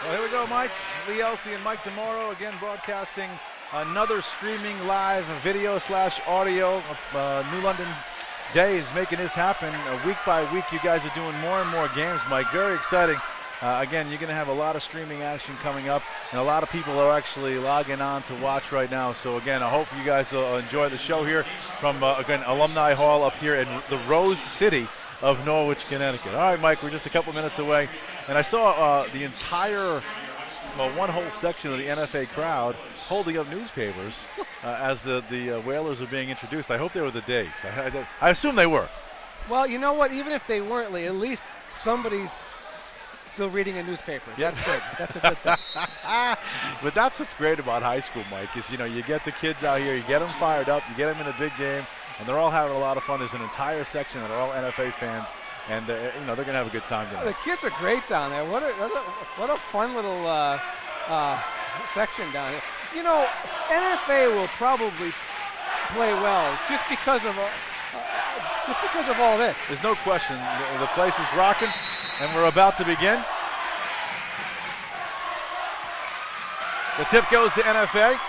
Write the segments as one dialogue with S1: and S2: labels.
S1: Well, here we go, Mike. Lee Elsey and Mike DeMoro again broadcasting another streaming live video/audio. New London Day is making this happen week by week. You guys are doing more and more games, Mike. Very exciting. Again, you're going to have a lot of streaming action coming up, and a lot of people are actually logging on to watch right now. So, again, I hope you guys will enjoy the show here from, again, Alumni Hall up here in the Rose City of Norwich, Connecticut. All right, Mike, we're just a couple minutes away. And I saw the entire, one whole section of the NFA crowd holding up newspapers as the Whalers are being introduced. I hope they were the Days. I assume they were.
S2: Well, you know what? Even if they weren't, Lee, at least somebody's still reading a newspaper. Yeah. That's good. That's a good thing.
S1: But that's what's great about high school, Mike, is, you get the kids out here, you get them fired up, you get them in a big game, and they're all having a lot of fun. There's an entire section that are all NFA fans, and they're going to have a good time tonight.
S2: The kids are great down there. What a fun little section down there. NFA will probably play well just because of all this.
S1: There's no question. The place is rocking, and we're about to begin. The tip goes to NFA,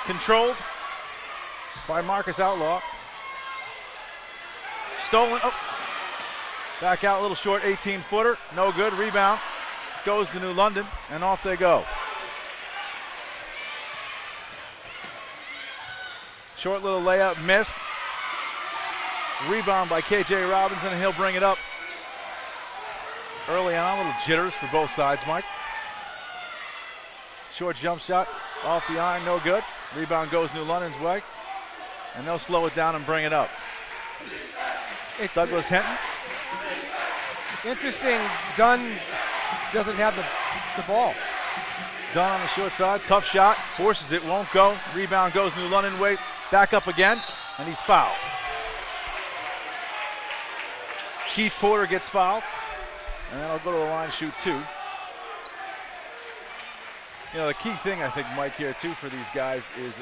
S1: controlled by Marcus Outlaw. Stolen, back out, a little short 18-footer, no good, rebound, goes to New London, and off they go. Short little layup, missed. Rebound by KJ Robinson, and he'll bring it up. Early on, little jitters for both sides, Mike. Short jump shot, off the iron, no good. Rebound goes New London's way, and they'll slow it down and bring it up. It's Douglas Henton.
S2: Interesting, Dunn doesn't have the ball.
S1: Dunn on the short side, tough shot, forces it, won't go. Rebound goes New London way, back up again, and he's fouled. Keith Porter gets fouled, and then I'll go to the line, shoot two. The key thing, I think, Mike, here, too, for these guys is,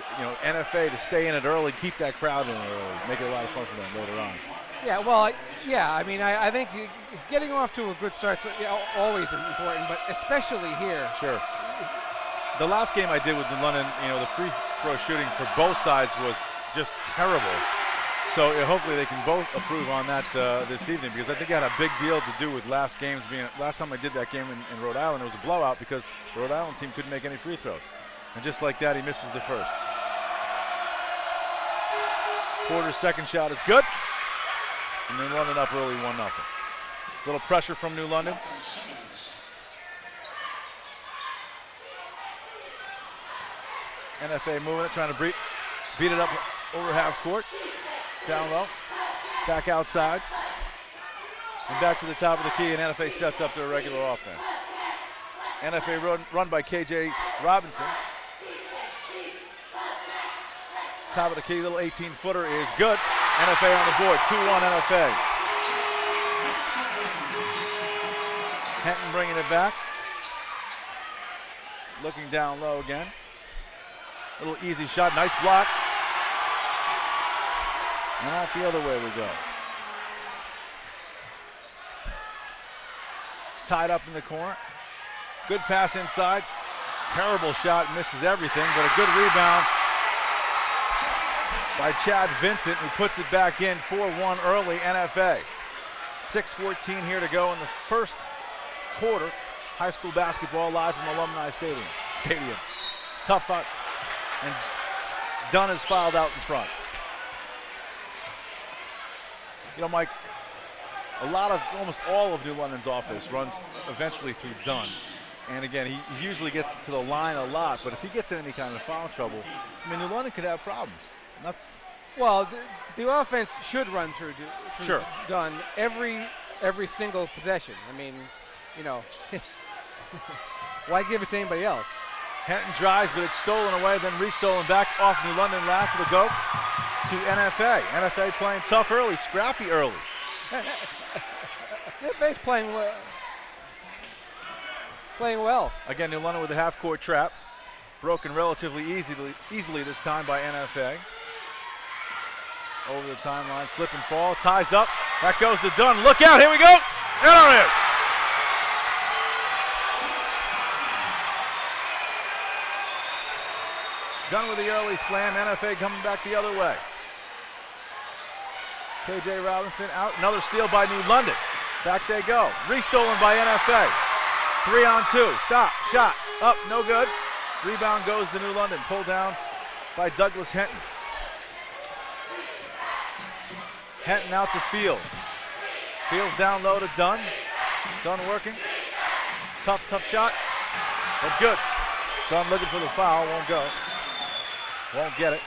S1: NFA to stay in it early, keep that crowd in it early, make it a lot of fun for them later on.
S2: Yeah, well, yeah, I mean, I think getting off to a good start is always important, but especially here.
S1: Sure. The last game I did with New London, the free throw shooting for both sides was just terrible. So hopefully they can both improve on that this evening, because I think it had a big deal to do with last time I did that game in Rhode Island, it was a blowout because the Rhode Island team couldn't make any free throws. And just like that, he misses the first. Porter's second shot is good. And New London up early 1-0. Little pressure from New London. NFA moving it, trying to beat it up over half court. Down low, back outside, and back to the top of the key, and NFA sets up their regular offense. NFA run by KJ Robinson. Top of the key, little 18-footer is good. NFA on the board, 2-1 NFA. Henton bringing it back. Looking down low again. Little easy shot, nice block. And out the other way we go. Tied up in the corner. Good pass inside. Terrible shot, misses everything, but a good rebound by Chad Vincent, who puts it back in 4-1 early NFA. 6:14 here to go in the first quarter. High school basketball live from Alumni Stadium. Tough out, and Dunn is fouled out in front. Mike, almost all of New London's offense runs eventually through Dunn. And again, he usually gets to the line a lot, but if he gets in any kind of foul trouble, New London could have problems. And that's
S2: the offense should run through
S1: sure.
S2: Dunn every single possession. Why give it to anybody else?
S1: Henton drives, but it's stolen away, then restolen back off New London. Last it'll go to NFA. NFA playing tough early, scrappy early.
S2: NFA's playing well.
S1: Again, New London with a half-court trap. Broken relatively easily this time by NFA. Over the timeline, slip and fall, ties up. That goes to Dunn. Look out, here we go. There it is. Dunn with the early slam. NFA coming back the other way. KJ Robinson out. Another steal by New London. Back they go. Restolen by NFA. 3-on-2. Stop. Shot. Up. No good. Rebound goes to New London. Pulled down by Douglas Henton. Henton out to Fields. Fields down low to Dunn. Dunn working. Tough shot. But good. Dunn looking for the foul. Won't go. Won't get it.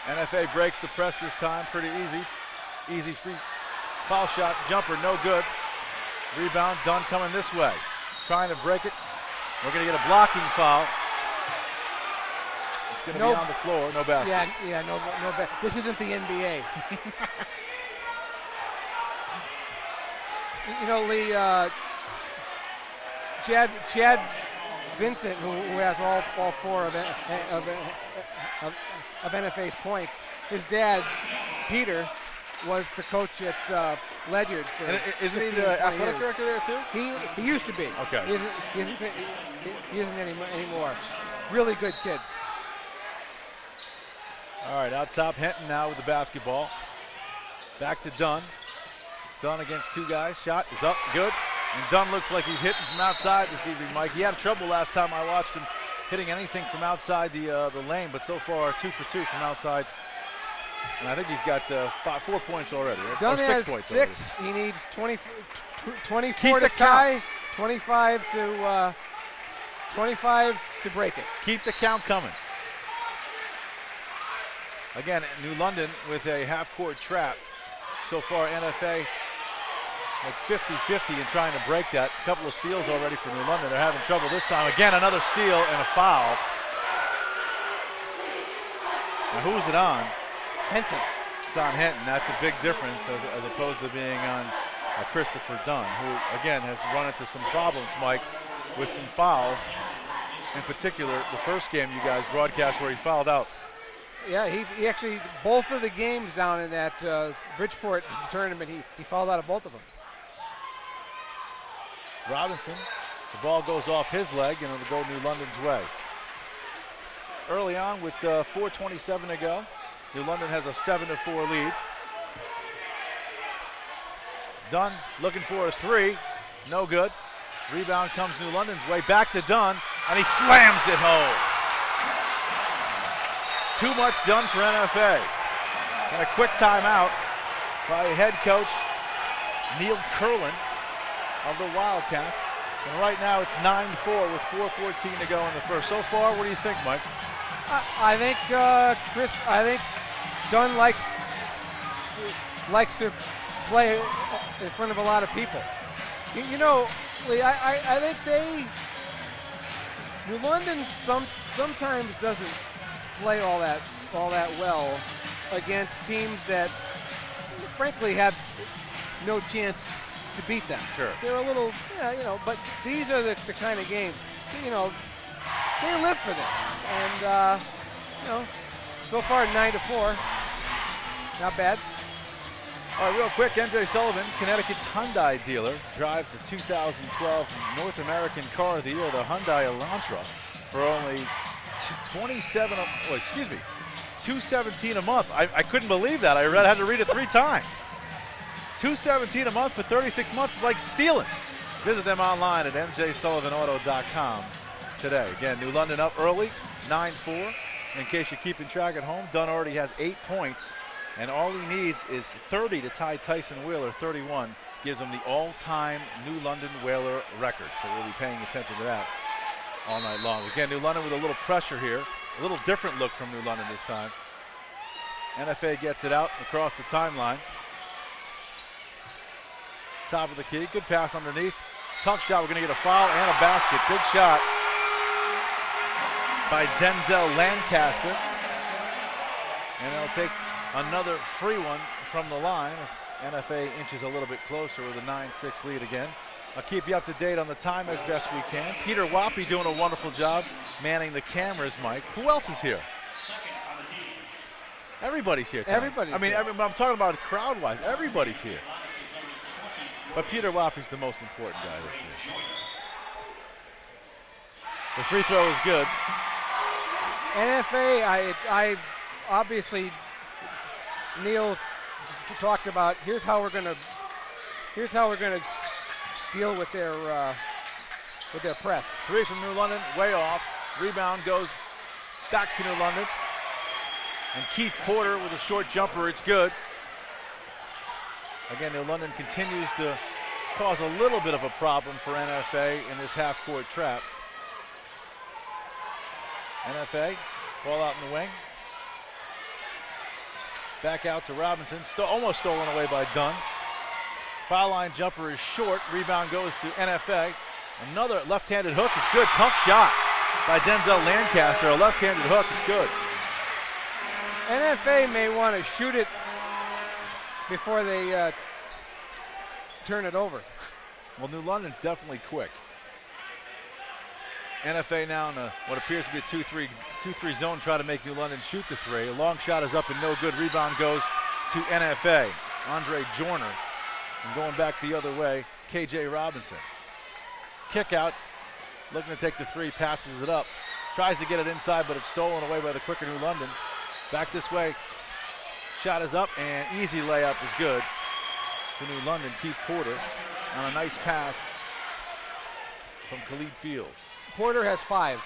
S1: NFA breaks the press this time. Pretty easy. Easy free foul shot. Jumper. No good. Rebound. Dunn coming this way. Trying to break it. We're going to get a blocking foul. It's going to be on the floor. No basket.
S2: Yeah, no basket. This isn't the NBA. You know, Lee, Chad Vincent, who has all four of NFA's points, his dad, Peter, was the coach at Ledyard.
S1: Isn't he the athletic director there too?
S2: He used to be.
S1: Okay.
S2: He isn't anymore. Really good kid.
S1: All right, out top, Henton now with the basketball. Back to Dunn. Dunn against two guys. Shot is up, good. And Dunn looks like he's hitting from outside this evening, Mike. He had trouble last time I watched him hitting anything from outside the lane, but so far 2 for 2 from outside. And I think he's got 4 points already.
S2: Dunn
S1: or 6
S2: has
S1: points
S2: 6.
S1: Already.
S2: He needs 24 to tie, 25 to break it.
S1: Keep the count coming. Again, New London with a half-court trap. So far, NFA like 50-50 in trying to break that. A couple of steals already for New London. They're having trouble this time. Again, another steal and a foul. Now, who's it on?
S2: Henton.
S1: It's on Henton. That's a big difference as opposed to being on Christopher Dunn, who, again, has run into some problems, Mike, with some fouls. In particular, the first game you guys broadcast where he fouled out.
S2: Yeah, he actually, both of the games down in that Bridgeport tournament, he fouled out of both of them.
S1: Robinson, the ball goes off his leg and it'll go New London's way. Early on with 4:27 to go, New London has a 7-4 lead. Dunn looking for a three, no good. Rebound comes New London's way, back to Dunn, and he slams it home. Too much done for NFA. And a quick timeout by head coach Neil Curlin of the Wildcats. And right now it's 9-4 with 4:14 to go in the first. So far, what do you think, Mike?
S2: I think Chris. I think Dunn likes to play in front of a lot of people. You know, Lee, I think New London sometimes doesn't play all that well against teams that frankly have no chance to beat them.
S1: Sure.
S2: They're a little, but these are the kind of games, they live for this. And, so far 9-4, not bad.
S1: All right, real quick, MJ Sullivan, Connecticut's Hyundai dealer, drive the 2012 North American Car of the Year, the Hyundai Elantra, for only $217 a month. I couldn't believe that. I had to read it 3 times. $217 a month for 36 months is like stealing. Visit them online at mjsullivanauto.com today. Again, New London up early, 9-4. In case you're keeping track at home, Dunn already has 8 points, and all he needs is 30 to tie Tyson Wheeler. 31 gives him the all-time New London Whaler record. So we'll be paying attention to that all night long. Again, New London with a little pressure here. A little different look from New London this time. NFA gets it out across the timeline. Top of the key, good pass underneath. Tough shot, we're gonna get a foul and a basket. Good shot by Denzel Lancaster. And they'll take another free one from the line as NFA inches a little bit closer with a 9-6 lead again. I'll keep you up to date on the time as best we can. Peter Wappy doing a wonderful job manning the cameras, Mike. Who else is here? Everybody's here tonight.
S2: Everybody's here.
S1: I'm talking about crowd-wise. Everybody's here. But Peter Wappy's the most important guy this year. The free throw is good.
S2: NFA, I obviously, Neil talked about here's how we're gonna deal with their press.
S1: 3 from New London, way off. Rebound goes back to New London. And Keith Porter with a short jumper, it's good. Again, New London continues to cause a little bit of a problem for NFA in this half-court trap. NFA, ball out in the wing. Back out to Robinson, almost stolen away by Dunn. Foul line jumper is short, rebound goes to NFA. Another left-handed hook is good, tough shot by Denzel Lancaster, a left-handed hook, it's good.
S2: NFA may want to shoot it before they turn it over.
S1: Well, New London's definitely quick. NFA now in what appears to be a 2-3 zone, try to make New London shoot the 3. A long shot is up and no good. Rebound goes to NFA. Andre Joyner. And going back the other way, KJ Robinson. Kick out, looking to take the 3, passes it up. Tries to get it inside, but it's stolen away by the quicker New London. Back this way, shot is up, and easy layup is good to New London. Keith Porter on a nice pass from Khalid Fields.
S2: Porter has 5.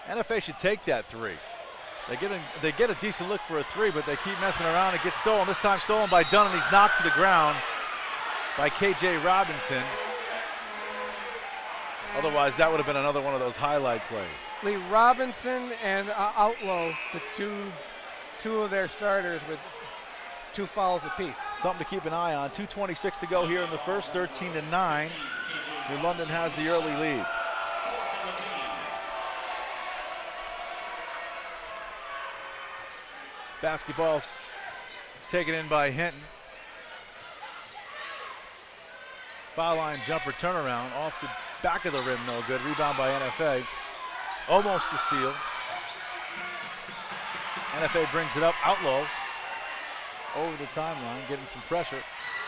S1: NFA should take that 3. They get a decent look for a 3, but they keep messing around. It gets stolen. This time stolen by Dunn, and he's knocked to the ground by KJ Robinson. Otherwise, that would have been another one of those highlight plays.
S2: Lee Robinson and Outlaw, the two of their starters with 2 fouls apiece.
S1: Something to keep an eye on. 2:26 to go here in the first, 13-9. New London has the early lead. Basketball's taken in by Hinton. Foul line jumper turnaround off the back of the rim, no good. Rebound by NFA. Almost a steal. NFA brings it up. Outlaw over the timeline, getting some pressure.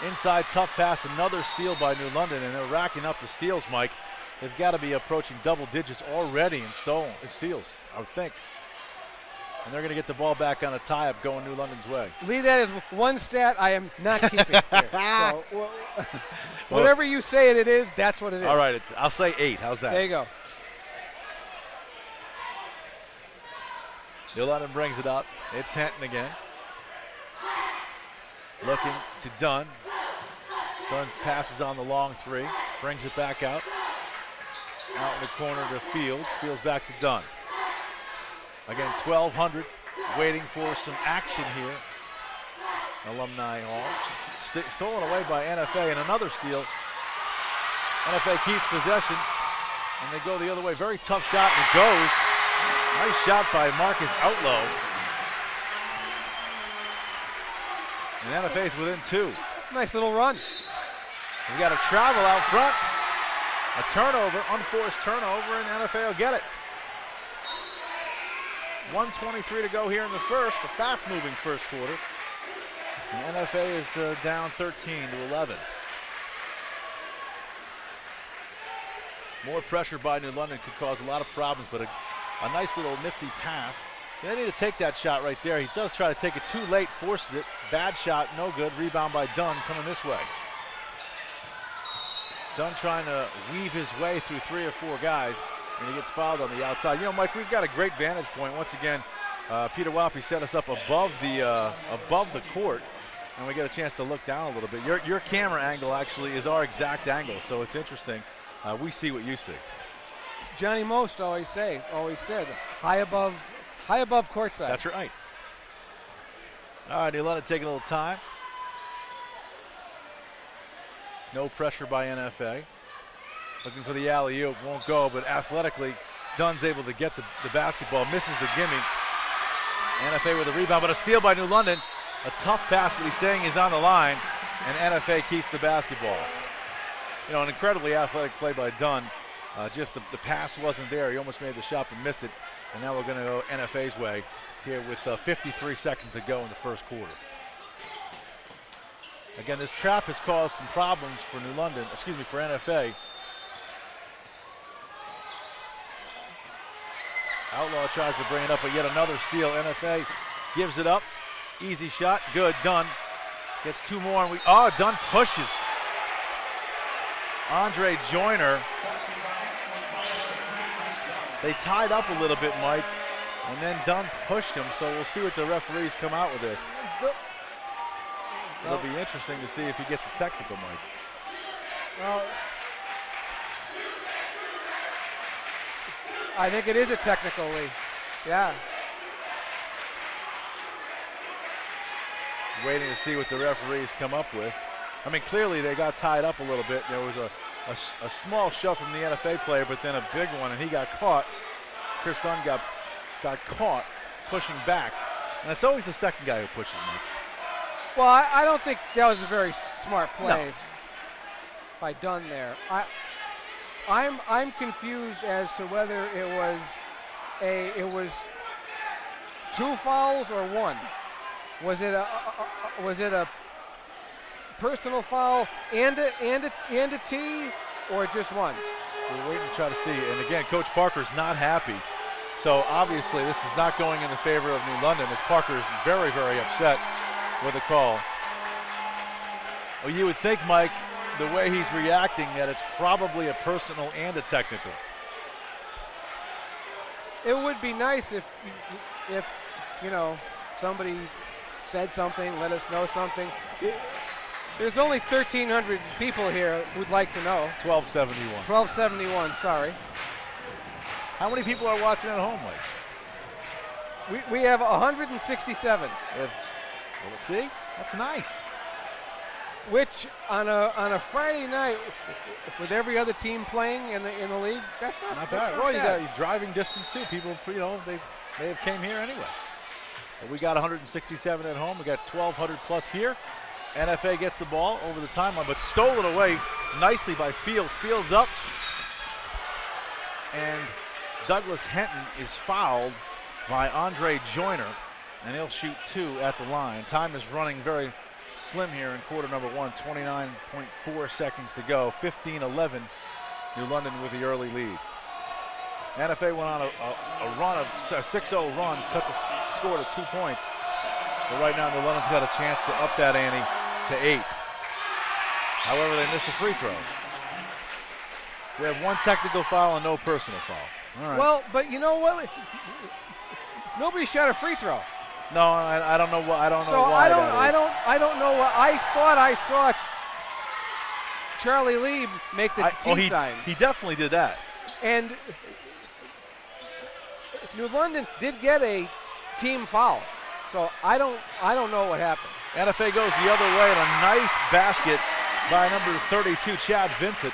S1: Inside, tough pass, another steal by New London, and they're racking up the steals, Mike. They've got to be approaching double digits already in steals, I would think. And they're going to get the ball back on a tie-up going New London's way.
S2: Lee, that is one stat I am not keeping here. So, whatever you say it is, that's what it is.
S1: All right, I'll say 8. How's that?
S2: There you go.
S1: New London brings it up. It's Hinton again. Looking to Dunn. Dunn passes on the long 3. Brings it back out. Out in the corner to Fields. Fields back to Dunn. Again, 1,200 waiting for some action here. Alumni Hall. Stolen away by NFA, and another steal. NFA keeps possession, and they go the other way. Very tough shot, and it goes. Nice shot by Marcus Outlaw. And NFA's within 2.
S2: Nice little run.
S1: We got a travel out front. A turnover, unforced turnover, and NFA will get it. 1:23 to go here in the first, a fast-moving first quarter. And NFA is down 13-11. More pressure by New London could cause a lot of problems, but a nice little nifty pass. They need to take that shot right there. He does try to take it too late, forces it. Bad shot, no good. Rebound by Dunn coming this way. Dunn trying to weave his way through 3 or 4 guys, and he gets fouled on the outside. You know, Mike, we've got a great vantage point. Once again, Peter Wappy set us up above the court, and we get a chance to look down a little bit. Your camera angle actually is our exact angle, so it's interesting. We see what you see.
S2: Johnny Most always said, high above courtside.
S1: That's right. All right, New London taking a little time. No pressure by NFA. Looking for the alley-oop, won't go, but athletically, Dunn's able to get the basketball, misses the gimme. NFA with a rebound, but a steal by New London. A tough pass, but he's saying he's on the line, and NFA keeps the basketball. You know, an incredibly athletic play by Dunn. Just the pass wasn't there. He almost made the shot but missed it. And now we're going to go NFA's way here with 53 seconds to go in the first quarter. Again, this trap has caused some problems for for NFA. Outlaw tries to bring it up, but yet another steal. NFA gives it up. Easy shot. Good. Dunn gets 2 more. And Dunn pushes. Andre Joyner. They tied up a little bit, Mike, and then Dunn pushed him, so we'll see what the referees come out with this. It'll be interesting to see if he gets a technical, Mike.
S2: Well, I think it is a technical, Lee. Yeah.
S1: Waiting to see what the referees come up with. I mean, clearly they got tied up a little bit. There was a small shove from the NFA player, but then a big one, and he got caught. Kris Dunn got caught pushing back. And it's always the second guy who pushes, Mike.
S2: Well, I don't think that was a very smart play by Dunn there. I'm confused as to whether it was 2 fouls or 1. Was it a personal foul and a tee, or just 1?
S1: We're waiting to try to see. And again, Coach Parker's not happy. So obviously this is not going in the favor of New London, as Parker is very, very upset with the call. Well, you would think, Mike, the way he's reacting, that it's probably a personal and a technical.
S2: It would be nice if somebody said something, let us know something. There's only 1,300 people here who'd like to know.
S1: 1271.
S2: 1271, sorry.
S1: How many people are watching at home, Mike?
S2: We have 167.
S1: Well, let's see. That's nice.
S2: Which on a Friday night with every other team playing in the league, that's not
S1: bad. Well, you got your driving distance too. People, they may have came here anyway. But we got 167 at home. We got 1,200 plus here. NFA gets the ball over the timeline, but stole it away nicely by Fields. Fields up, and Douglas Henton is fouled by Andre Joyner, and he'll shoot 2 at the line. Time is running very slim here in quarter number 1, 29.4 seconds to go. 15-11, New London with the early lead. NFA went on a 6-0 run, cut the score to 2 points. But right now, New London's got a chance to up that ante to 8. However, they miss a free throw. We have 1 technical foul and no personal foul. All right.
S2: Well, but you know what? Nobody shot a free throw.
S1: No, I don't know what. I don't know
S2: why.
S1: I
S2: don't know what. I thought I saw Charlie Lee make the T sign.
S1: He definitely did that.
S2: And New London did get a team foul. So I don't know what happened.
S1: NFA goes the other way, and a nice basket by number 32, Chad Vincent.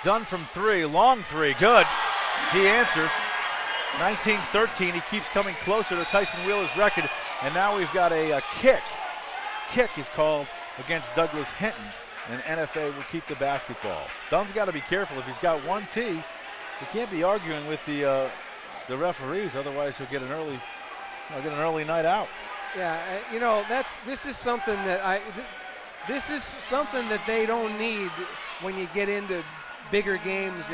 S1: Dunn from 3, long 3, good. He answers. 19-13, he keeps coming closer to Tyson Wheeler's record, and now we've got a kick. Kick is called against Douglas Henton, and NFA will keep the basketball. Dunn's got to be careful. If he's got 1 tee, he can't be arguing with the referees, otherwise he'll get an early night out.
S2: Yeah, this is something that they don't need when you get into bigger games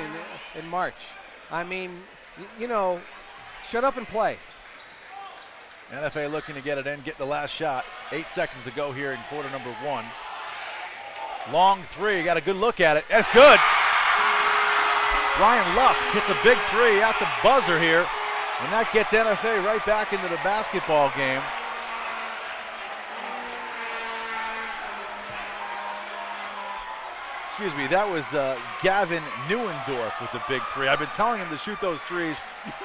S2: in March. I mean, shut up and play.
S1: NFA looking to get it in, get the last shot. 8 seconds to go here in quarter number 1. Long 3, got a good look at it. That's good. Ryan Lusk hits a big 3 at the buzzer here, and that gets NFA right back into the basketball game. Excuse me, that was Gavin Neuendorf with the big 3. I've been telling him to shoot those 3s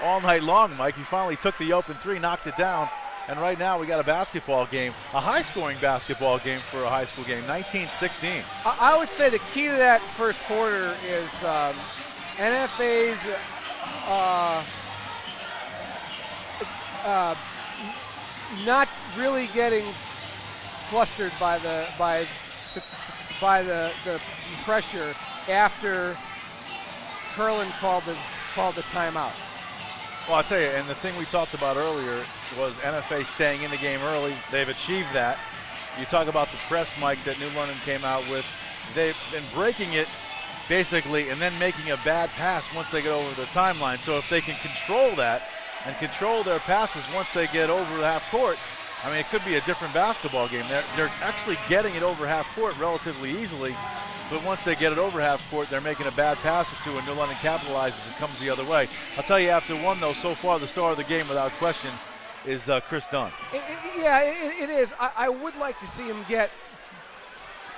S1: all night long, Mike. He finally took the open 3, knocked it down, and right now we got a basketball game, a high-scoring basketball game for a high school game, 19-16.
S2: I would say the key to that first quarter is NFA's not really getting flustered by the pressure after Curlin called the timeout.
S1: Well, I'll tell you, and the thing we talked about earlier was NFA staying in the game early. They've achieved that. You talk about the press, Mike, that New London came out with. They've been breaking it basically, and then making a bad pass once they get over the timeline. So if they can control that and control their passes once they get over the half court, I mean, it could be a different basketball game. They're actually getting it over half court relatively easily, but once they get it over half court, they're making a bad pass or two, and New London capitalizes and comes the other way. I'll tell you, after one, though, so far the star of the game without question is Kris Dunn.
S2: It is. I would like to see him get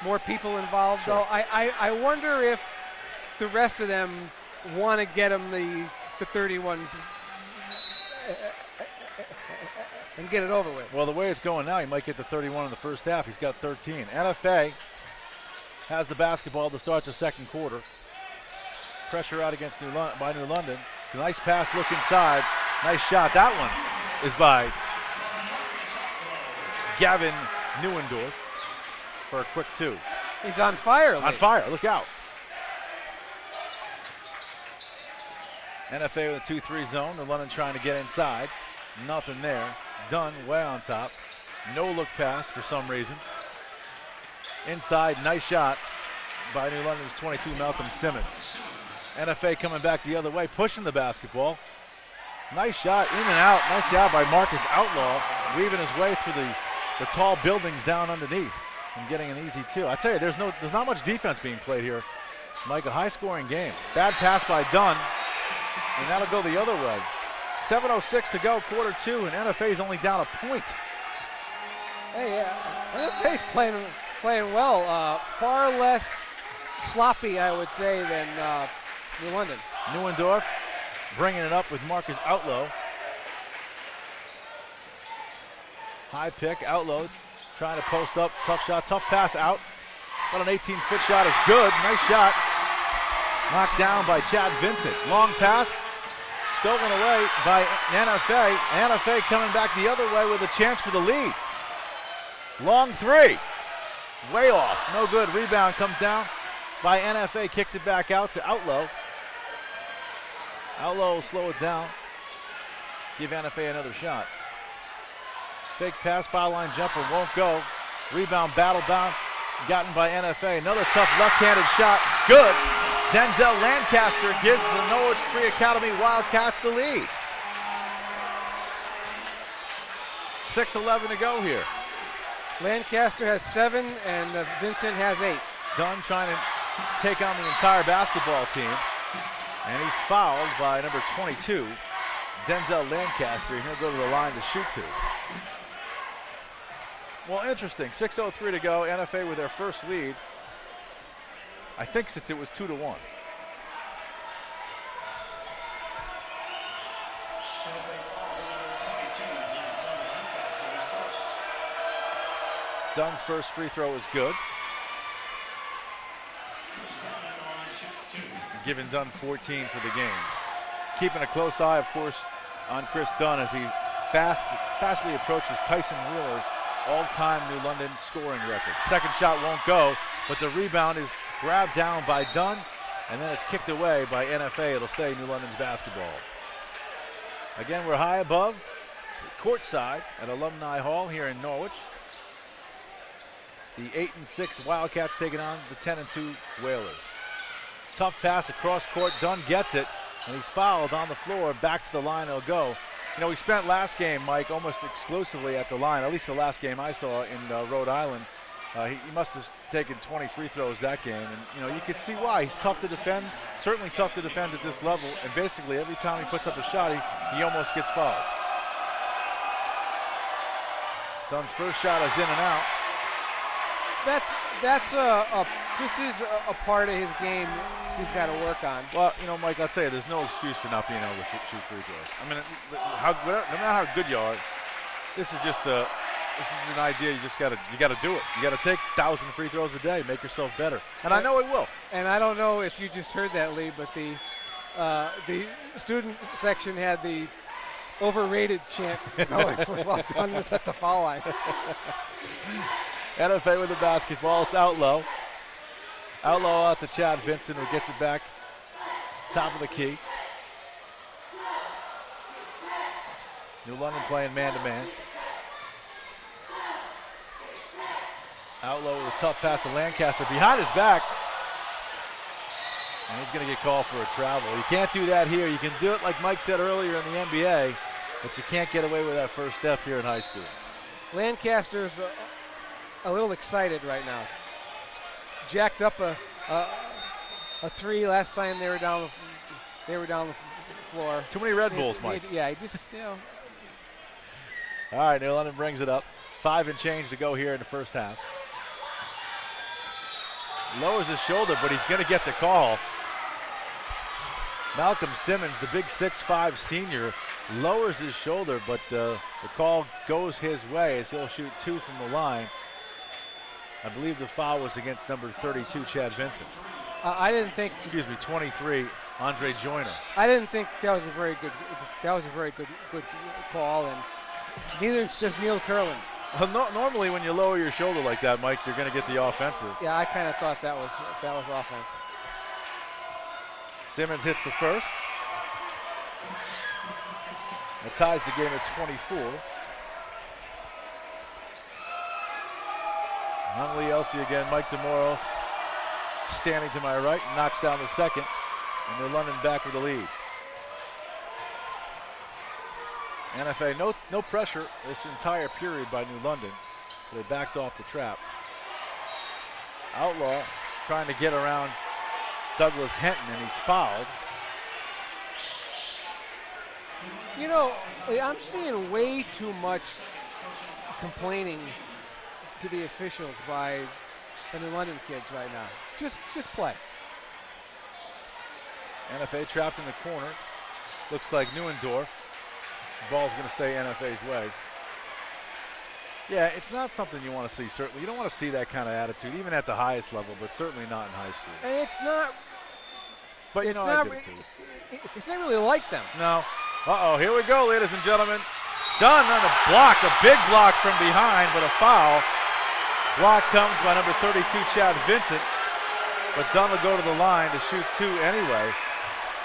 S2: more people involved,
S1: Sure.
S2: though. I wonder if the rest of them want to get him the 31 and get it over with.
S1: Well, the way it's going now, he might get the 31 in the first half. He's got 13. NFA has the basketball to start the second quarter. Pressure out against New London. Nice pass, look inside. Nice shot. That one is by Gavin Neuendorf for a quick 2.
S2: He's on fire.
S1: On fire, look out. NFA with a 2-3 zone. New London trying to get inside. Nothing there. Dunn way on top. No look pass for some reason. Inside, nice shot by New London's 22, Malcolm Simmons. NFA coming back the other way, pushing the basketball. Nice shot, in and out. Nice job by Marcus Outlaw, weaving his way through the tall buildings down underneath and getting an easy 2. I tell you, there's not much defense being played here. Mike, a high-scoring game. Bad pass by Dunn, and that'll go the other way. 7:06 to go, quarter 2, and NFA's only down a point.
S2: Hey, NFA's playing well. Far less sloppy, I would say, than New London.
S1: Neuendorf bringing it up with Marcus Outlaw. High pick, Outlaw trying to post up, tough shot, tough pass out. But an 18-foot shot is good, nice shot. Knocked down by Chad Vincent. Long pass, stolen away by NFA. NFA coming back the other way with a chance for the lead. Long 3, way off, no good. Rebound comes down by NFA, kicks it back out to Outlaw. Outlaw will slow it down, give NFA another shot. Fake pass, foul line jumper won't go. Rebound battle down, gotten by NFA. Another tough left-handed shot, it's good. Denzel Lancaster gives the Norwich Free Academy Wildcats the lead. 6:11 to go here.
S2: Lancaster has 7 and Vincent has 8.
S1: Dunn trying to take on the entire basketball team. And he's fouled by number 22, Denzel Lancaster. He'll go to the line to shoot 2. Well, interesting. 6:03 to go. NFA with their first lead. I think since it was 2-1. Dunn's first free throw is good. Giving Dunn 14 for the game. Keeping a close eye, of course, on Kris Dunn as he fastly approaches Tyson Wheeler's all-time New London scoring record. Second shot won't go, but the rebound is grabbed down by Dunn, and then it's kicked away by NFA. It'll stay New London's basketball. Again, we're high above, courtside at Alumni Hall here in Norwich. The 8-6 Wildcats taking on the 10-2 Whalers. Tough pass across court. Dunn gets it, and he's fouled on the floor. Back to the line he'll go. You know, we spent last game, Mike, almost exclusively at the line, at least the last game I saw in Rhode Island. He must have taken 20 free throws that game, and you know, you could see why. He's tough to defend, certainly tough to defend at this level, and basically every time he puts up a shot, he almost gets fouled. Dunn's first shot is in and out.
S2: This is a part of his game he's got to work on.
S1: Well, you know, Mike, I'll tell you, there's no excuse for not being able to shoot free throws. I mean, no matter how good you are, this is an idea. You got to do it. You got to take 1,000 free throws a day, make yourself better, and I know it will. And
S2: I don't know if you just heard that, Lee, but the student section had the overrated chant going while Dunn was at the foul line.
S1: NFA with the basketball. It's Outlaw. Outlaw out to Chad Vincent, who gets it back. Top of the key. New London playing man-to-man. Outlaw with a tough pass to Lancaster. Behind his back. And he's going to get called for a travel. You can't do that here. You can do it like Mike said earlier in the NBA, but you can't get away with that first step here in high school.
S2: Lancaster's a little excited right now. Jacked up a three last time they were down the floor.
S1: Too many Red Bulls, Mike.
S2: Yeah, he just, you know.
S1: All right, New London brings it up. 5 and change to go here in the first half. Lowers his shoulder, but he's going to get the call. Malcolm Simmons, the big 6'5" senior, lowers his shoulder, but the call goes his way as he'll shoot 2 from the line. I believe the foul was against number 32, Chad Vincent.
S2: I didn't think.
S1: Excuse me, 23, Andre Joyner.
S2: I didn't think that was a very good. Good call, and neither does Neil Curlin.
S1: Well, normally when you lower your shoulder like that, Mike, you're going to get the offensive.
S2: Yeah, I kind of thought that was offense.
S1: Simmons hits the first. That ties the game at 24. On Lee Elsie again, Mike DeMoro standing to my right, knocks down the second, and they're London back with the lead. NFA, no pressure this entire period by New London, so they backed off the trap. Outlaw trying to get around Douglas Henton, and he's fouled.
S2: You know, I'm seeing way too much complaining to the officials by the New London kids right now. Just play.
S1: NFA trapped in the corner. Looks like Neuendorf. The ball's going to stay NFA's way. Yeah, it's not something you want to see, certainly. You don't want to see that kind of attitude, even at the highest level, but certainly not in high school.
S2: And it's not.
S1: But you know, I did it too.
S2: It's not really like them.
S1: No. Uh-oh, here we go, ladies and gentlemen. Dunn on a block, a big block from behind, but a foul. Block comes by number 32, Chad Vincent. But Dunn will go to the line to shoot 2 anyway.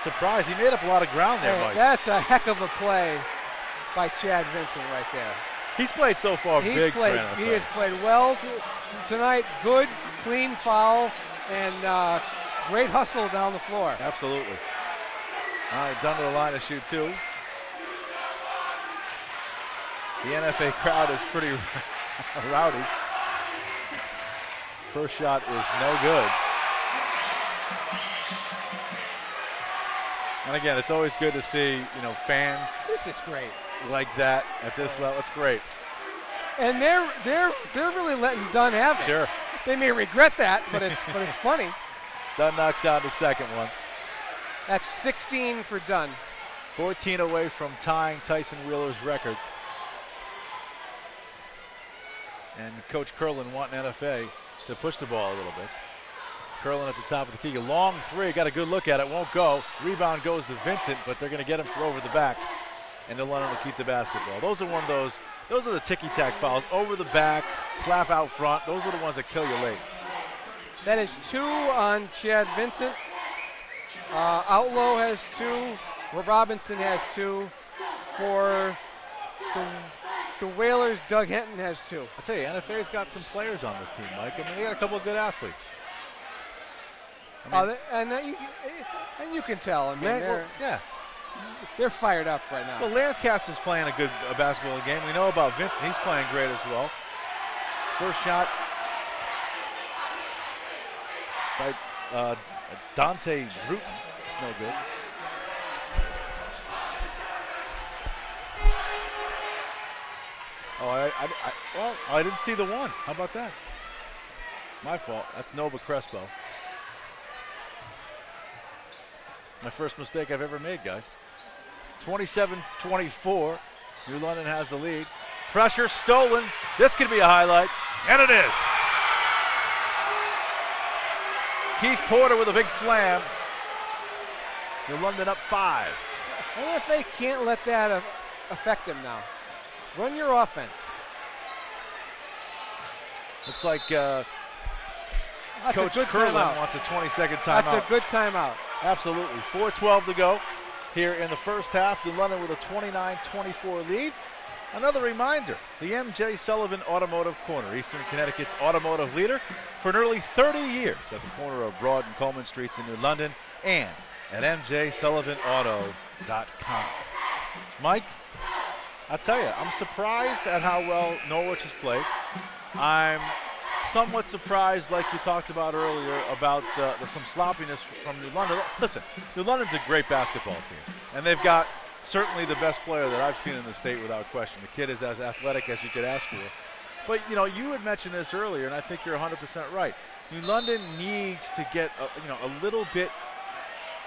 S1: Surprise, he made up a lot of ground there, Mike.
S2: That's a heck of a play by Chad Vincent right there.
S1: He's played so far big for NFA.
S2: He has played well tonight. Good, clean foul, and great hustle down the floor.
S1: Absolutely. All right, Dunn to the line to shoot 2. The NFA crowd is pretty rowdy. First shot is no good. And again, it's always good to see, you know, fans.
S2: This is great.
S1: Like that at this level. It's great.
S2: And they're really letting Dunn have it.
S1: Sure.
S2: They may regret that, but it's funny.
S1: Dunn knocks down the second one.
S2: That's 16 for Dunn.
S1: 14 away from tying Tyson Wheeler's record. And Coach Curlin wanting NFA to push the ball a little bit. Curlin at the top of the key. A long 3, got a good look at it, won't go. Rebound goes to Vincent, but they're going to get him for over the back. And they'll let him keep the basketball. Those are the ticky-tack fouls. Over the back, slap out front. Those are the ones that kill you late.
S2: That is 2 on Chad Vincent. Outlaw has 2. Robinson has 2. For the Whalers, Doug Henton has 2.
S1: I tell you, NFA's got some players on this team, Mike. I mean, they got a couple of good athletes. I mean,
S2: and you can tell. I mean, they're fired up right now.
S1: Well, Lancaster's playing a good basketball game. We know about Vincent. He's playing great as well. First shot by Dante Bruton. It's no good. Oh, I didn't see the one. How about that? My fault. That's Nova Crespo. My first mistake I've ever made, guys. 27-24. New London has the lead. Pressure stolen. This could be a highlight, and it is. Keith Porter with a big slam. New London up 5.
S2: NFA can't let that affect them now. Run your offense.
S1: Looks like Coach Curlin wants a 20-second timeout.
S2: That's a good timeout.
S1: Absolutely. 4:12 to go here in the first half. New London with a 29-24 lead. Another reminder, the M.J. Sullivan Automotive Corner, Eastern Connecticut's automotive leader for nearly 30 years at the corner of Broad and Coleman Streets in New London and at mjsullivanauto.com. Mike, I tell you, I'm surprised at how well Norwich has played. I'm somewhat surprised, like you talked about earlier, about some sloppiness from New London. Listen, New London's a great basketball team, and they've got certainly the best player that I've seen in the state without question. The kid is as athletic as you could ask for. But, you know, you had mentioned this earlier, and I think you're 100% right. New London needs to get, a little bit,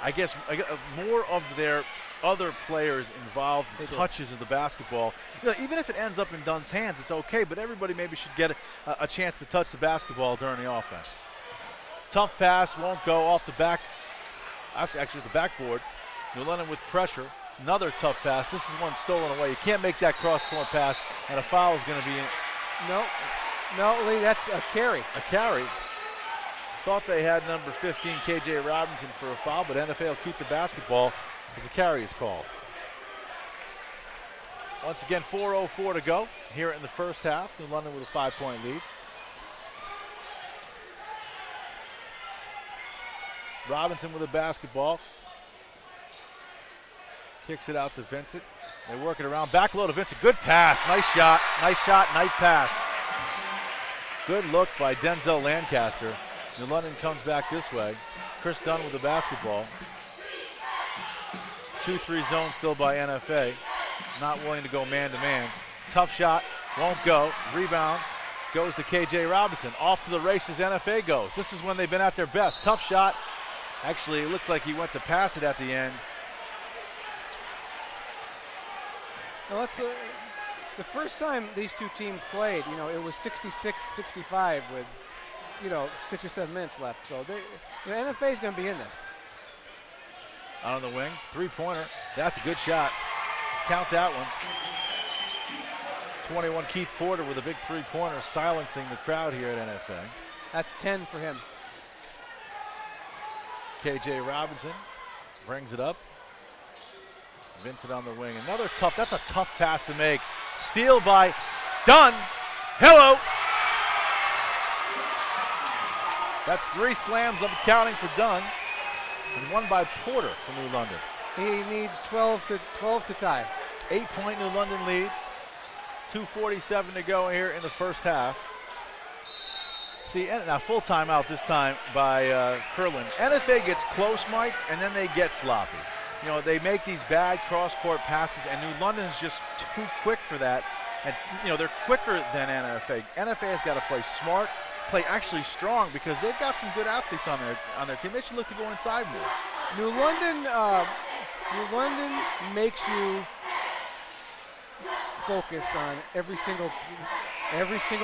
S1: I guess, more of their other players involved in touches of the basketball. You know, even if it ends up in Dunn's hands, it's okay, but everybody maybe should get a chance to touch the basketball during the offense. Tough pass, won't go off the back, actually the backboard. New London with pressure. Another tough pass. This is one stolen away. You can't make that cross-court pass, and a foul is going to be in.
S2: No, Lee, that's a carry.
S1: A carry. Thought they had number 15, K.J. Robinson, for a foul, but NFA will keep the basketball as a carry is called. Once again, 4:04 to go here in the first half. New London with a 5-point lead. Robinson with the basketball. Kicks it out to Vincent. They work it around. Back low to Vincent. Good pass. Nice shot. Nice pass. Good look by Denzel Lancaster. New London comes back this way. Kris Dunn with the basketball. 2-3 zone still by NFA. Not willing to go man-to-man. Tough shot. Won't go. Rebound goes to K.J. Robinson. Off to the races NFA goes. This is when they've been at their best. Tough shot. Actually, it looks like he went to pass it at the end.
S2: Well, that's the first time these two teams played, it was 66-65 with, 6 or 7 minutes left. So NFA is going to be in this.
S1: Out on the wing, three-pointer. That's a good shot. Count that one. 21, Keith Porter with a big three-pointer, silencing the crowd here at NFA.
S2: That's 10 for him.
S1: K.J. Robinson brings it up. Vincent on the wing. That's a tough pass to make. Steal by Dunn. Hello. That's 3 slams of counting for Dunn. And 1 by Porter for New London.
S2: He needs 12 to tie.
S1: 8-point New London lead. 2:47 to go here in the first half. See, now full timeout this time by Curlin. NFA gets close, Mike, and then they get sloppy. They make these bad cross-court passes, and New London is just too quick for that. And, they're quicker than NFA. NFA has got to play smart, play actually strong, because they've got some good athletes on their team. They should look to go inside more.
S2: New London makes you focus on every single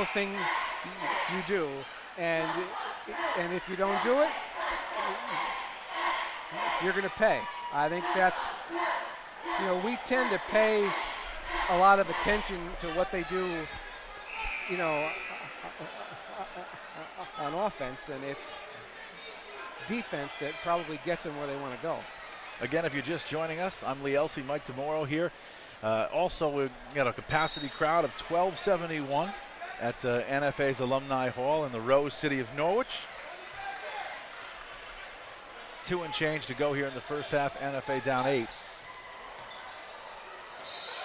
S2: thing you do, and if you don't do it, you're going to pay. I think that's, we tend to pay a lot of attention to what they do, on offense, and it's defense that probably gets them where they want to go.
S1: Again, if you're just joining us, I'm Lee Elsey, Mike Tomorrow here. Also, we've got a capacity crowd of 1,271 at NFA's Alumni Hall in the Rose City of Norwich. 2 and change to go here in the first half. NFA down 8.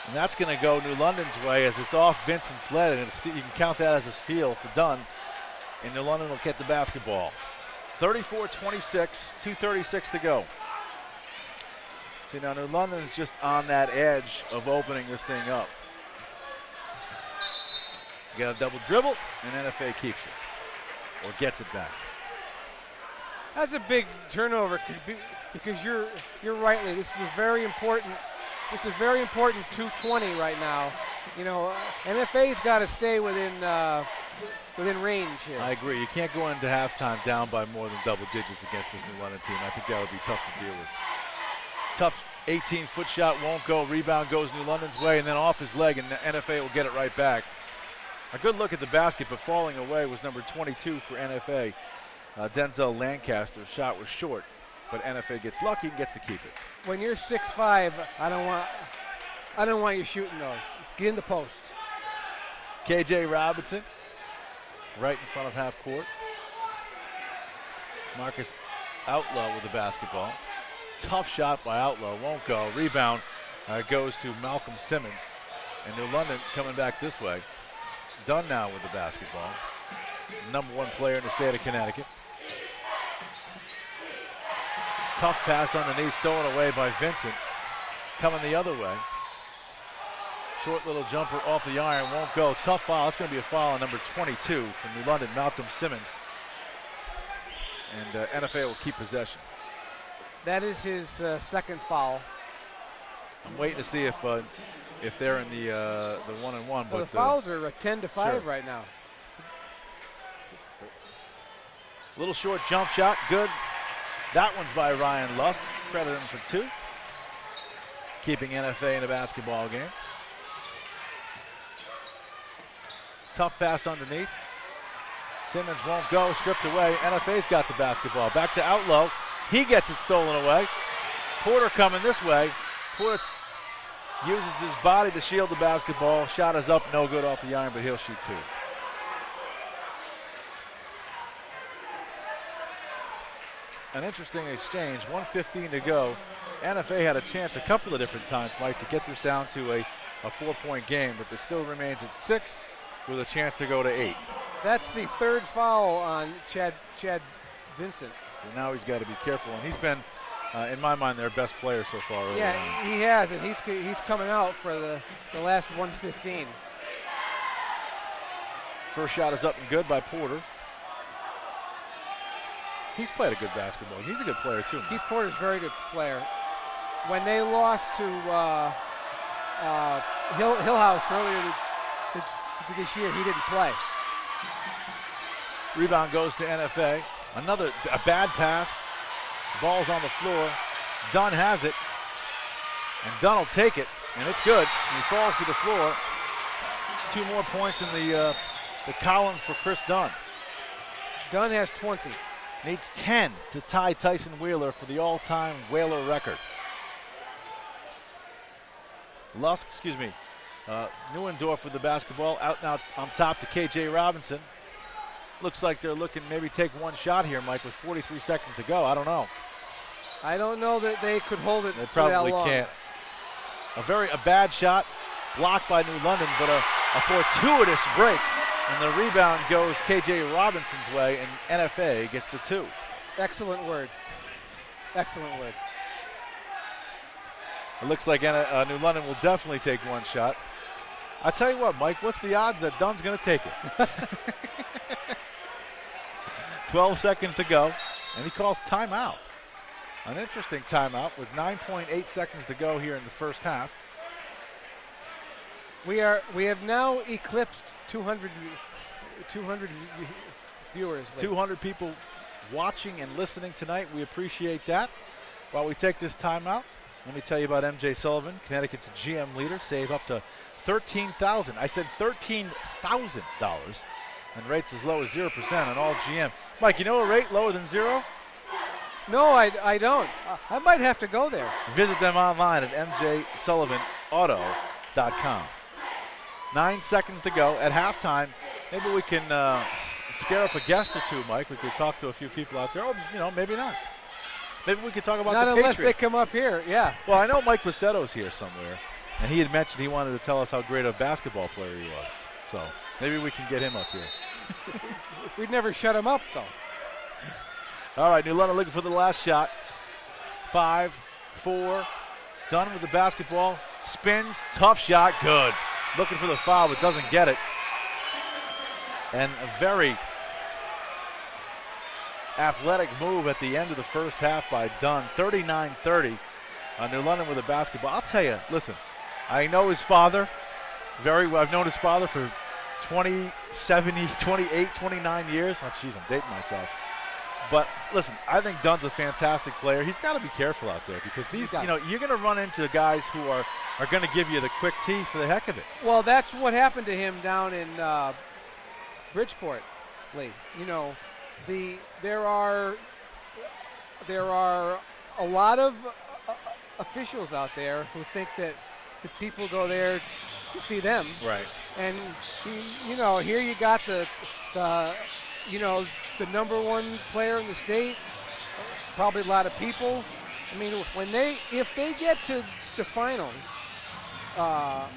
S1: And that's going to go New London's way as it's off Vincent's lead, and you can count that as a steal for Dunn. And New London will get the basketball. 34-26, 2:36 to go. See, now New London's just on that edge of opening this thing up. You got a double dribble, and NFA keeps it, or gets it back.
S2: That's a big turnover because you're right, Lee. This is a very important 2:20 right now. NFA's got to stay within range here.
S1: I agree. You can't go into halftime down by more than double digits against this New London team. I think that would be tough to deal with. Tough 18-foot shot won't go. Rebound goes New London's way, and then off his leg, and the NFA will get it right back. A good look at the basket, but falling away was number 22 for NFA. Denzel Lancaster's shot was short, but NFA gets lucky and gets to keep it.
S2: When you're 6'5", I don't want you shooting those. Get in the post.
S1: KJ Robinson, right in front of half court. Marcus Outlaw with the basketball. Tough shot by Outlaw, won't go. Rebound goes to Malcolm Simmons. And New London coming back this way. Dunn now with the basketball. #1 player in the state of Connecticut. Tough pass underneath, stolen away by Vincent. Coming the other way. Short little jumper off the iron, won't go. Tough foul. It's going to be a foul on number 22 from New London, Malcolm Simmons. And NFA will keep possession.
S2: That is his second foul.
S1: I'm waiting to see if they're in the 1-and-1.
S2: Well,
S1: but
S2: the fouls are 10-5 right now.
S1: Little short jump shot, good. That one's by Ryan Luss. Credit him for 2. Keeping NFA in a basketball game. Tough pass underneath. Simmons won't go, stripped away. NFA's got the basketball. Back to Outlaw. He gets it stolen away. Porter coming this way. Porter uses his body to shield the basketball. Shot is up, no good off the iron, but he'll shoot 2. An interesting exchange, 1:15 to go. NFA had a chance a couple of different times, Mike, to get this down to a 4-point game, but it still remains at 6 with a chance to go to 8.
S2: That's the third foul on Chad Vincent.
S1: So now he's got to be careful, and he's been, in my mind, their best player so far.
S2: Yeah, he has, and he's coming out for the last 1:15.
S1: First shot is up and good by Porter. He's played a good basketball. He's a good player, too.
S2: Keith Porter's a very good player. When they lost to Hillhouse earlier this year, he didn't play.
S1: Rebound goes to NFA. A bad pass. Ball's on the floor. Dunn has it. And Dunn will take it, and it's good. And he falls to the floor. 2 more points in the column for Kris Dunn.
S2: Dunn has 20.
S1: Needs 10 to tie Tyson Wheeler for the all-time Whaler record. Neuendorf with the basketball. Out now on top to KJ Robinson. Looks like they're looking maybe take one shot here, Mike, with 43 seconds to go. I don't know.
S2: I don't know that they could hold it.
S1: They
S2: for
S1: probably
S2: that long.
S1: can't. A bad shot, blocked by New London, but a fortuitous break. And the rebound goes KJ Robinson's way, and NFA gets the 2.
S2: Excellent word. Excellent word.
S1: It looks like New London will definitely take one shot. I tell you what, Mike, what's the odds that Dunn's going to take it? 12 seconds to go, and he calls timeout. An interesting timeout with 9.8 seconds to go here in the first half.
S2: We have now eclipsed 200 viewers.
S1: 200 people watching and listening tonight. We appreciate that. While we take this timeout, let me tell you about MJ Sullivan, Connecticut's GM leader. Save up to $13,000. I said $13,000, and rates as low as 0% on all GM. Mike, you know a rate lower than 0?
S2: No, I don't. I might have to go there.
S1: Visit them online at mjsullivanauto.com. 9 seconds to go at halftime. Maybe we can scare up a guest or 2, Mike. We could talk to a few people out there. Oh, maybe not. Maybe we could talk about the Patriots.
S2: Not unless they come up here, yeah.
S1: Well, I know Mike Pacetto's here somewhere, and he had mentioned he wanted to tell us how great a basketball player he was. So maybe we can get him up here.
S2: We'd never shut him up, though.
S1: All right, New London looking for the last shot. 5, 4, Dunn with the basketball, spins, tough shot, good. Looking for the foul, but doesn't get it. And a very athletic move at the end of the first half by Dunn, 39-30. New London with the basketball. I'll tell you, listen, I know his father very well. I've known his father for 28, 29 years. Oh, geez, I'm dating myself. But listen, I think Dunn's a fantastic player. He's got to be careful out there because you're going to run into guys who are going to give you the quick tee for the heck of it.
S2: Well, that's what happened to him down in Bridgeport, Lee. There are a lot of officials out there who think that the people go there to see them.
S1: Right.
S2: And here you got the the number one player in the state. Probably a lot of people. I mean, if they get to the finals,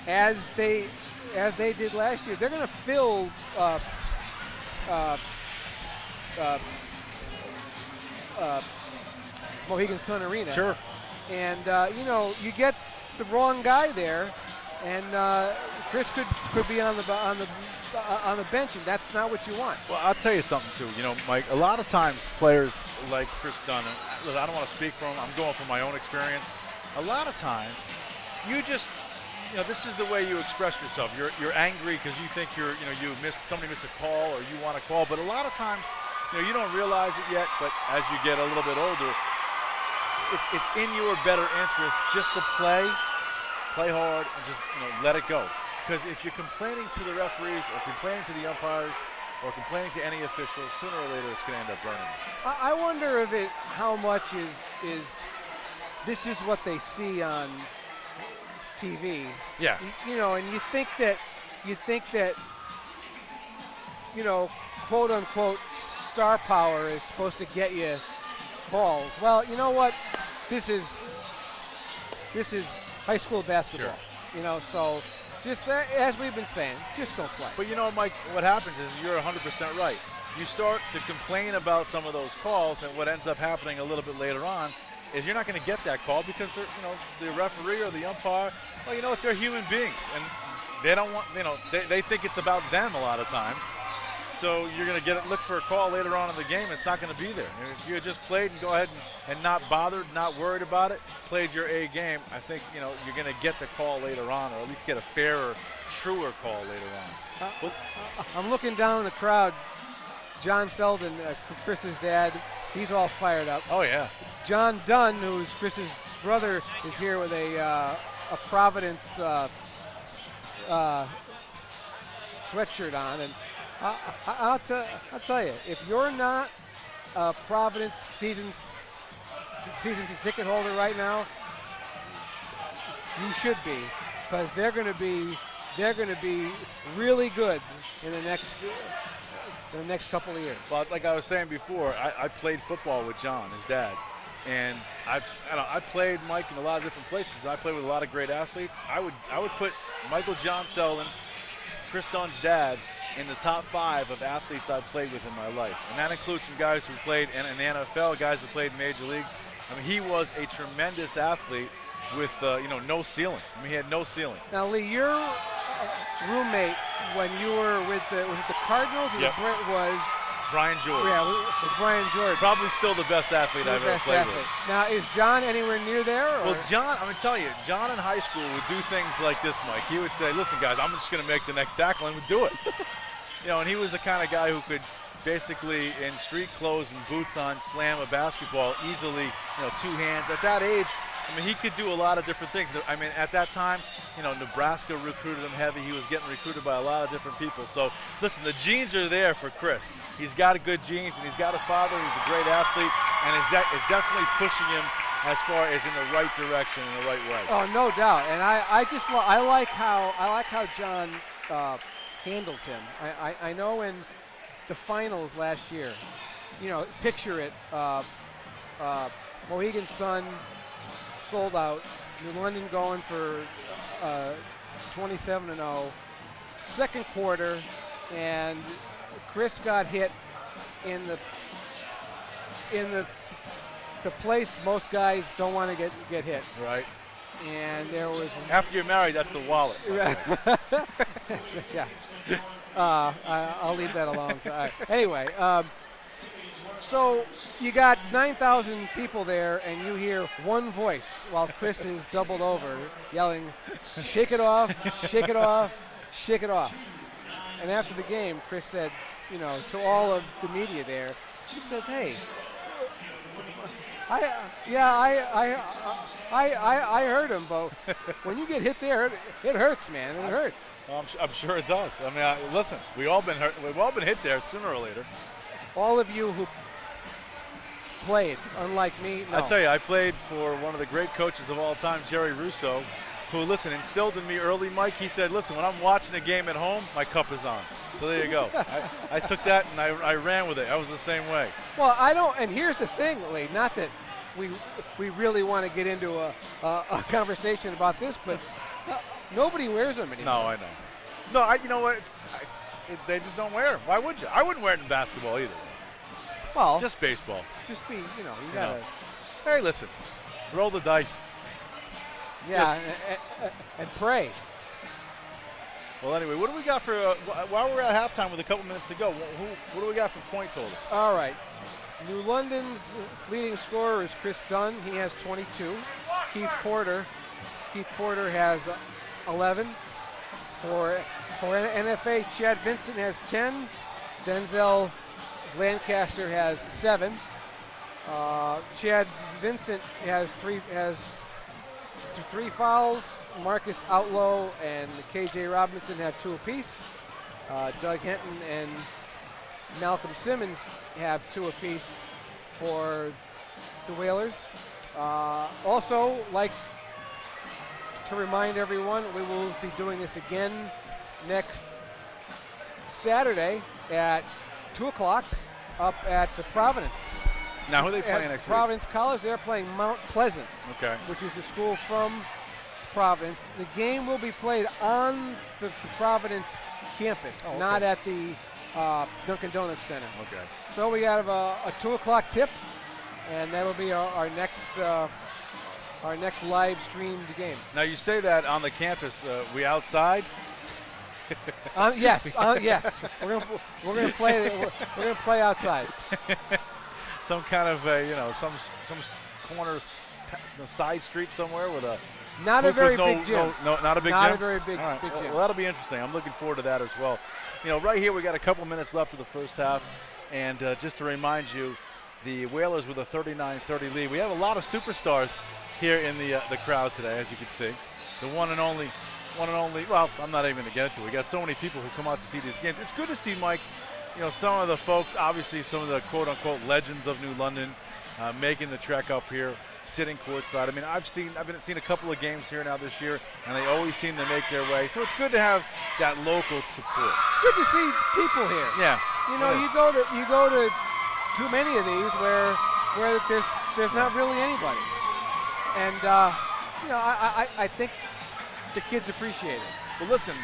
S2: as they did last year, they're going to fill Mohegan Sun Arena.
S1: Sure.
S2: And you get the wrong guy there, and Kris could be on the bench, and that's not what you want.
S1: Well, I'll tell you something too. Mike, a lot of times players like Kris Dunn, and I don't want to speak for him. I'm going from my own experience. A lot of times, you just, this is the way you express yourself. You're angry because you think somebody missed a call or you want a call. But a lot of times, you don't realize it yet. But as you get a little bit older, it's in your better interest just to play hard, and just let it go. Because if you're complaining to the referees or complaining to the umpires or complaining to any official, sooner or later it's going to end up burning you.
S2: I wonder how much is this is what they see on TV.
S1: Yeah.
S2: And you think that quote unquote star power is supposed to get you balls. Well, you know what? This is high school basketball.
S1: Sure.
S2: So just as we've been saying, just don't play.
S1: But Mike, what happens is you're 100% right. You start to complain about some of those calls, and what ends up happening a little bit later on is you're not going to get that call because the referee or the umpire, well, you know what, they're human beings, and they don't want, they think it's about them a lot of times. So you're going to look for a call later on in the game. It's not going to be there. And if you had just played and go ahead and not bothered, not worried about it, played your A game, I think you're going to get the call later on, or at least get a fairer, truer call later on.
S2: I'm looking down the crowd. John Selden, Kris's dad, he's all fired up.
S1: Oh yeah.
S2: John Dunn, who's Kris's brother, is here with a Providence sweatshirt on, and I'll tell you, if you're not a Providence season ticket holder right now, you should be, because they're going to be really good in the next couple of years.
S1: Well, like I was saying before, I played football with John, his dad, and I played Mike in a lot of different places. I played with a lot of great athletes. I would put Michael John Selden, Kris Dunn's dad, in the top 5 of athletes I've played with in my life. And that includes some guys who played in the NFL, guys who played in major leagues. I mean, he was a tremendous athlete with, no ceiling. I mean, he had no ceiling.
S2: Now, Lee, your roommate when you were with the Cardinals was
S1: Brian George.
S2: Yeah, with Brian George.
S1: Probably still the best athlete I've ever played with.
S2: Now, is John anywhere near there? Or?
S1: Well, John, I'm going to tell you, John in high school would do things like this, Mike. He would say, listen, guys, I'm just going to make the next tackle, and would do it. And he was the kind of guy who could basically, in street clothes and boots on, slam a basketball easily, 2 hands. At that age, I mean, he could do a lot of different things. I mean, at that time, Nebraska recruited him heavy. He was getting recruited by a lot of different people. So, listen, the genes are there for Kris. He's got good genes, and he's got a father who's a great athlete, and is definitely pushing him as far as in the right direction, in the right way.
S2: Oh, no doubt. And I like how John handles him. I know in the finals last year, picture it, Mohegan Sun sold out, New London going for 27-0, second quarter, and Kris got hit in the place most guys don't want to get hit.
S1: Right.
S2: And there was
S1: after you're married, that's the wallet.
S2: Yeah. I'll leave that alone. Anyway, so you got 9,000 people there, and you hear one voice while Kris is doubled over, yelling, "Shake it off! Shake it off! Shake it off!" And after the game, Kris said, to all of the media there, he says, "Hey, I heard him, but when you get hit there, it hurts, man. It hurts."
S1: Well, I'm sure it does. I mean, listen, we've all been hurt. We've all been hit there sooner or later.
S2: All of you who played, unlike me, no.
S1: I tell you, I played for one of the great coaches of all time, Jerry Russo, who, listen, instilled in me early, Mike. He said, listen, when I'm watching a game at home, my cup is on. So there you go. I took that and I ran with it. I was the same way.
S2: Well, I don't, and here's the thing, Lee, not that we really want to get into a conversation about this, but nobody wears them anymore.
S1: No, I know. No, you know what? They just don't wear them. Why would you? I wouldn't wear it in basketball either.
S2: Well,
S1: just baseball.
S2: Just be, you gotta.
S1: Hey, listen, roll the dice.
S2: Yeah, and pray.
S1: Well, anyway, what do we got for, while we're at halftime with a couple minutes to go, what do we got for point total?
S2: All right. New London's leading scorer is Kris Dunn. He has 22. Keith Porter has 11. For NFA, Chad Vincent has 10. Denzel Lancaster has 7. Chad Vincent has three fouls. Marcus Outlaw and KJ Robinson have 2 apiece. Doug Henton and Malcolm Simmons have 2 apiece for the Whalers. Also, like to remind everyone, we will be doing this again next Saturday at 2 o'clock up at Providence.
S1: Now, who are they playing next
S2: Providence College. They're playing Mount Pleasant, which is the school from Providence. The game will be played on the Providence campus, not at the Dunkin' Donuts Center. Okay. So we have a 2 o'clock tip, and that'll be our next live streamed game.
S1: Now you say that on the campus. We outside?
S2: Yes. We're gonna play outside.
S1: Some kind of some corner side street somewhere with a.
S2: Not a very big gym.
S1: No, not a big gym?
S2: Not a very big
S1: right.
S2: gym.
S1: Well, that'll be interesting. I'm looking forward to that as well. Right here we got a couple minutes left of the first half. And just to remind you, the Whalers with a 39-30 lead. We have a lot of superstars here in the crowd today, as you can see. The one and only, well, I'm not even going to get into it. We got so many people who come out to see these games. It's good to see, Mike, some of the folks, obviously some of the quote-unquote legends of New London making the trek up here, sitting courtside. I mean, I've seen a couple of games here now this year, and they always seem to make their way. So it's good to have that local support.
S2: It's good to see people here.
S1: Yeah.
S2: You go to too many of these where there's not really anybody, and I think the kids appreciate it.
S1: Well, listen.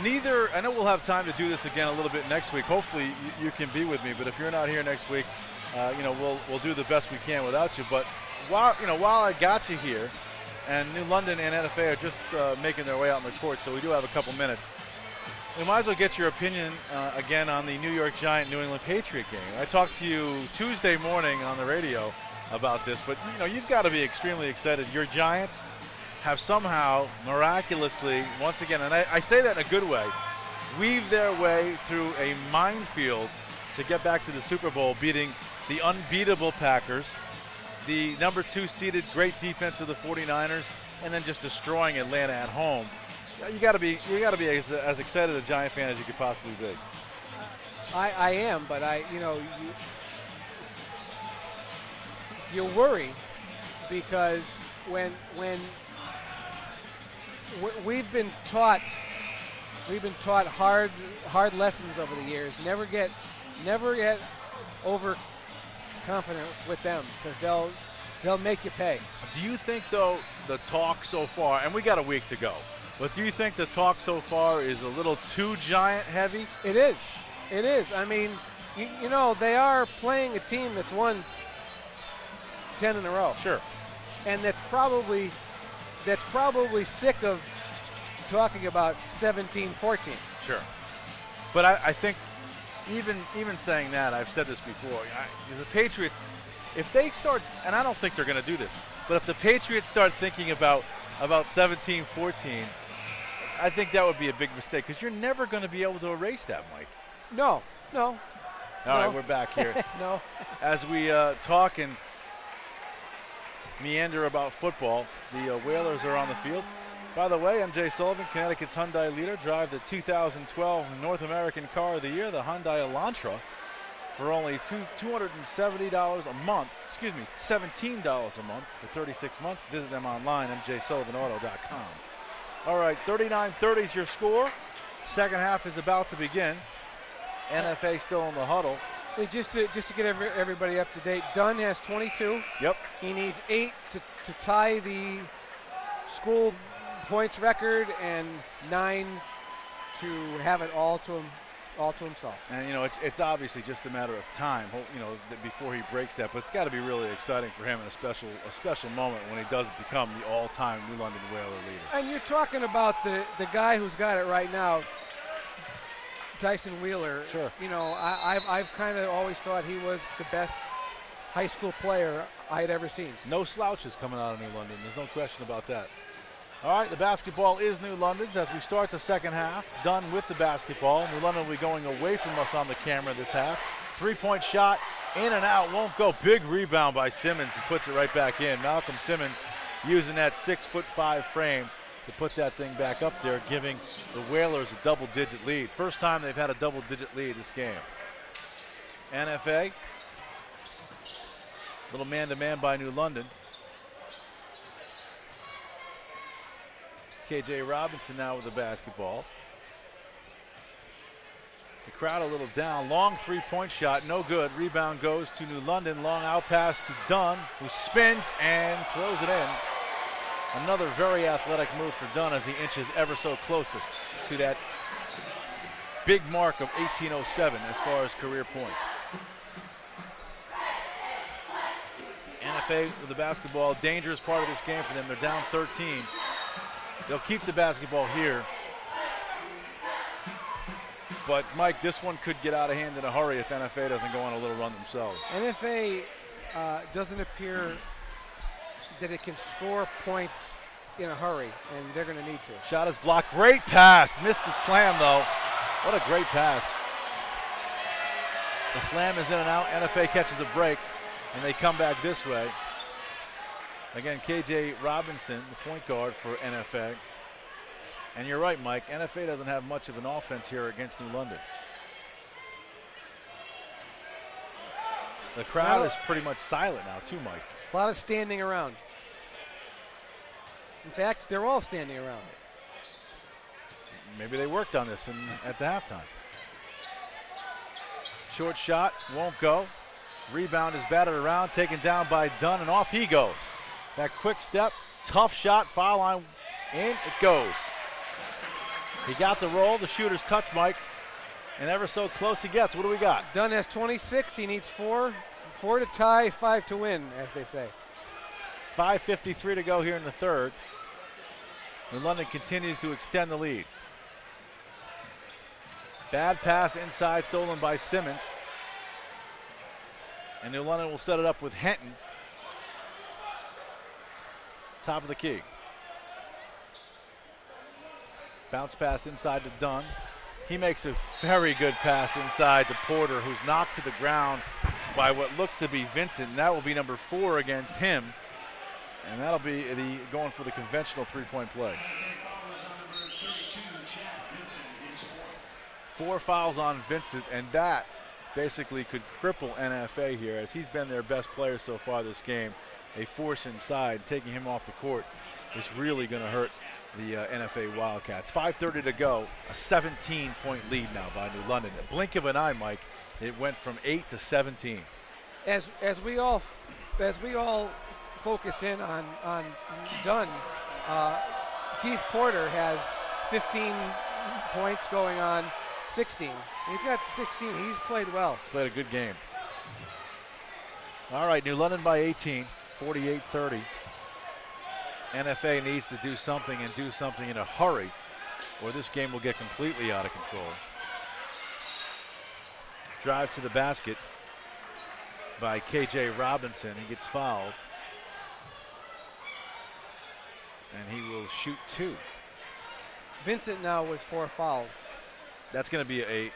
S1: I know we'll have time to do this again a little bit next week. Hopefully you can be with me, but if you're not here next week, we'll do the best we can without you. But while I got you here, and New London and NFA are just making their way out on the court, so we do have a couple minutes. We might as well get your opinion again on the New York Giant New England Patriot game. I talked to you Tuesday morning on the radio about this, but you've got to be extremely excited. Your Giants have somehow miraculously, once again, and I say that in a good way, weave their way through a minefield to get back to the Super Bowl, beating the unbeatable Packers, the number 2 seeded great defense of the 49ers, and then just destroying Atlanta at home. You got to be as excited a Giant fan as you could possibly be.
S2: I am, but you worry because when we've been taught hard lessons over the years. Never get overconfident with them because they'll make you pay.
S1: Do you think though the talk so far, and we got a week to go, but do you think the talk so far is a little too Giant heavy?
S2: It is. I mean, they are playing a team that's won 10 in a row.
S1: Sure.
S2: And that's probably sick of talking about 17-14.
S1: Sure. But I think even saying that, I've said this before, the Patriots, if they start, and I don't think they're going to do this, but if the Patriots start thinking about 17-14, I think that would be a big mistake because you're never going to be able to erase that, Mike.
S2: No.
S1: All right, we're back here.
S2: No.
S1: As we talk and meander about football, the Whalers are on the field. By the way, MJ Sullivan, Connecticut's Hyundai leader, drive the 2012 North American Car of the Year, the Hyundai Elantra. for only $270 a month. Excuse me, $17 a month for 36 months. Visit them online, mjsullivanauto.com. All right, 39-30 is your score. Second half is about to begin. NFA still in the huddle.
S2: Hey, just to get everybody up to date, Dunn has 22.
S1: Yep.
S2: He needs 8 to tie the school points record and 9 to have it all to himself.
S1: And, you know, it's obviously just a matter of time, you know, before he breaks that. But it's got to be really exciting for him and a special moment when he does become the all-time New London Whaler leader.
S2: And you're talking about the guy who's got it right now, Tyson Wheeler.
S1: Sure.
S2: You know, I've kind of always thought he was the best high school player I had ever seen.
S1: No slouches coming out of New London. There's no question about that. All right, the basketball is New London's as we start the second half. Dunn with the basketball. New London will be going away from us on the camera this half. Three-point shot, in and out, won't go. Big rebound by Simmons. He puts it right back in. Malcolm Simmons using that 6'5" frame to put that thing back up there, giving the Whalers a double-digit lead. First time they've had a double-digit lead this game. NFA, little man-to-man by New London. KJ Robinson now with the basketball. The crowd a little down. Long three-point shot, no good. Rebound goes to New London. Long out pass to Dunn, who spins and throws it in. Another very athletic move for Dunn as he inches ever so closer to that big mark of 1807 as far as career points. NFA with the basketball, dangerous part of this game for them. They're down 13. They'll keep the basketball here. But, Mike, this one could get out of hand in a hurry if NFA doesn't go on a little run themselves.
S2: NFA doesn't appear that it can score points in a hurry, and they're going to need to.
S1: Shot is blocked. Great pass. Missed the slam, though. What a great pass. The slam is in and out. NFA catches a break, and they come back this way. Again, KJ Robinson, the point guard for NFA. And you're right, Mike. NFA doesn't have much of an offense here against New London. The crowd is pretty much silent now, too, Mike.
S2: A lot of standing around. In fact, they're all standing around.
S1: Maybe they worked on this at the halftime. Short shot, won't go. Rebound is batted around, taken down by Dunn, and off he goes. That quick step, tough shot, foul line, in it goes. He got the roll, the shooter's touch, Mike, and ever so close he gets. What do we got?
S2: Dunn has 26, he needs 4 to tie, 5 to win, as they say.
S1: 5:53 to go here in the third. New London continues to extend the lead. Bad pass inside, stolen by Simmons. And New London will set it up with Henton. Top of the key. Bounce pass inside to Dunn. He makes a very good pass inside to Porter, who's knocked to the ground by what looks to be Vincent. And that will be number 4 against him. And that'll be going for the conventional three-point play. 4 fouls on Vincent, and that basically could cripple NFA here, as he's been their best player so far this game. A force inside, taking him off the court, is really going to hurt the NFA Wildcats. 5:30 to go, a 17-point lead now by New London. A blink of an eye, Mike, it went from 8 to 17.
S2: As we all focus in on Dunn, Keith Porter has 15 points going on 16. He's got 16. He's played well.
S1: He's played a good game. All right, New London by 18, 48-30. NFA needs to do something, and do something in a hurry, or this game will get completely out of control. Drive to the basket by KJ Robinson. He gets fouled. And he will shoot 2.
S2: Vincent now with 4 fouls.
S1: That's going to be a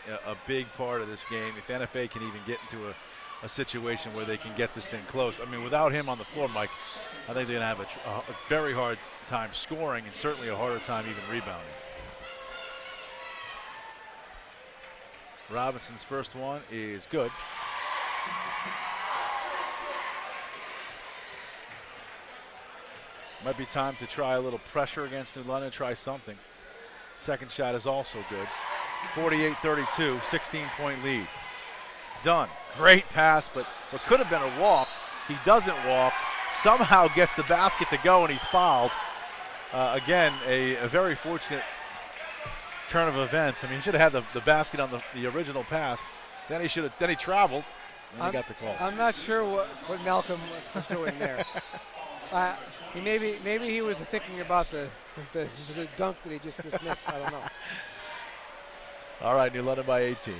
S1: big part of this game. If NFA can even get into a situation where they can get this thing close. I mean, without him on the floor, Mike, I think they're going to have a very hard time scoring, and certainly a harder time even rebounding. Robinson's first one is good. Might be time to try a little pressure against New London, try something. Second shot is also good. 48-32, 16-point lead. Dunn, great pass, but what could have been a walk, he doesn't walk, somehow gets the basket to go, and he's fouled. Again, a very fortunate turn of events. I mean, he should have had the basket on the original pass. Then he traveled, and he got the call.
S2: I'm not sure what Malcolm was doing there. Maybe he was thinking about the dunk that he just missed. I don't know.
S1: All right, New London by 18.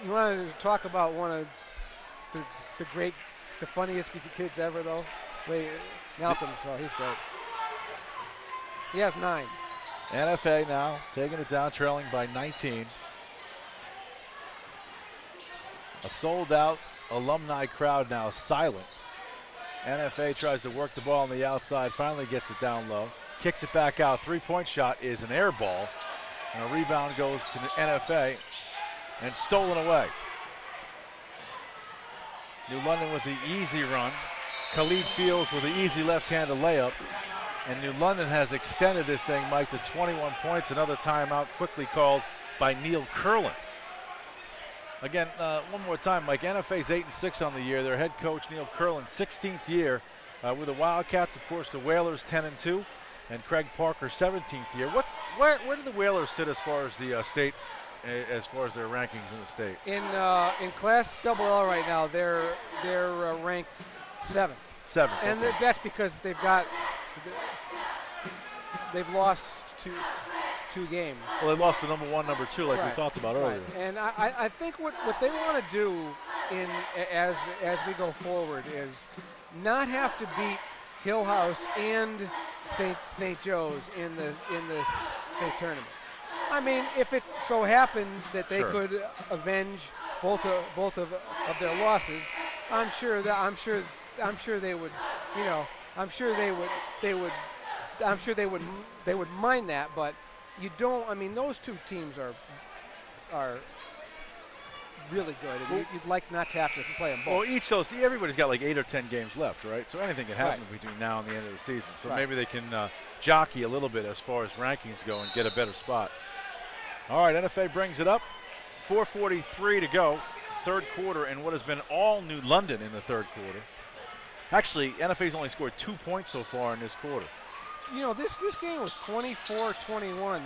S2: You wanted to talk about one of the funniest kids ever, though? Malcolm, so he's great. He has 9.
S1: NFA now taking it down, trailing by 19. A sold-out alumni crowd now silent. NFA tries to work the ball on the outside, finally gets it down low, kicks it back out. Three-point shot is an air ball, and a rebound goes to the NFA and stolen away. New London with the easy run. Khalid Fields with the easy left-handed layup. And New London has extended this thing, Mike, to 21 points. Another timeout quickly called by Neil Curlin. Again, one more time, Mike, NFA's 8-6 on the year. Their head coach, Neil Curlin, 16th year with the Wildcats. Of course, the Whalers 10-2, and Craig Parker, 17th year. Where do the Whalers sit as far as the state, as far as their rankings in the state?
S2: In Class Double-L right now, they're ranked 7th.
S1: 7th.
S2: And
S1: okay.
S2: that's because they've lost two games.
S1: Well, they lost the number 1, number 2, like
S2: right.
S1: we talked about earlier.
S2: Right. And I think what they want to do as we go forward is not have to beat Hill House and St. Joe's in the state tournament. I mean, if it so happens that they could avenge both of their losses, I'm sure they would, you know, I'm sure they would mind that, but you don't. I mean, those two teams are really good, and you'd like not to have to play them both.
S1: Well, everybody's got like 8 or 10 games left, right? So anything can happen between now and the end of the season. So maybe they can jockey a little bit as far as rankings go and get a better spot. All right, NFA brings it up. 4:43 to go, third quarter, and what has been all New London in the third quarter. Actually, NFA's only scored 2 points so far in this quarter.
S2: You know, this game was 24-21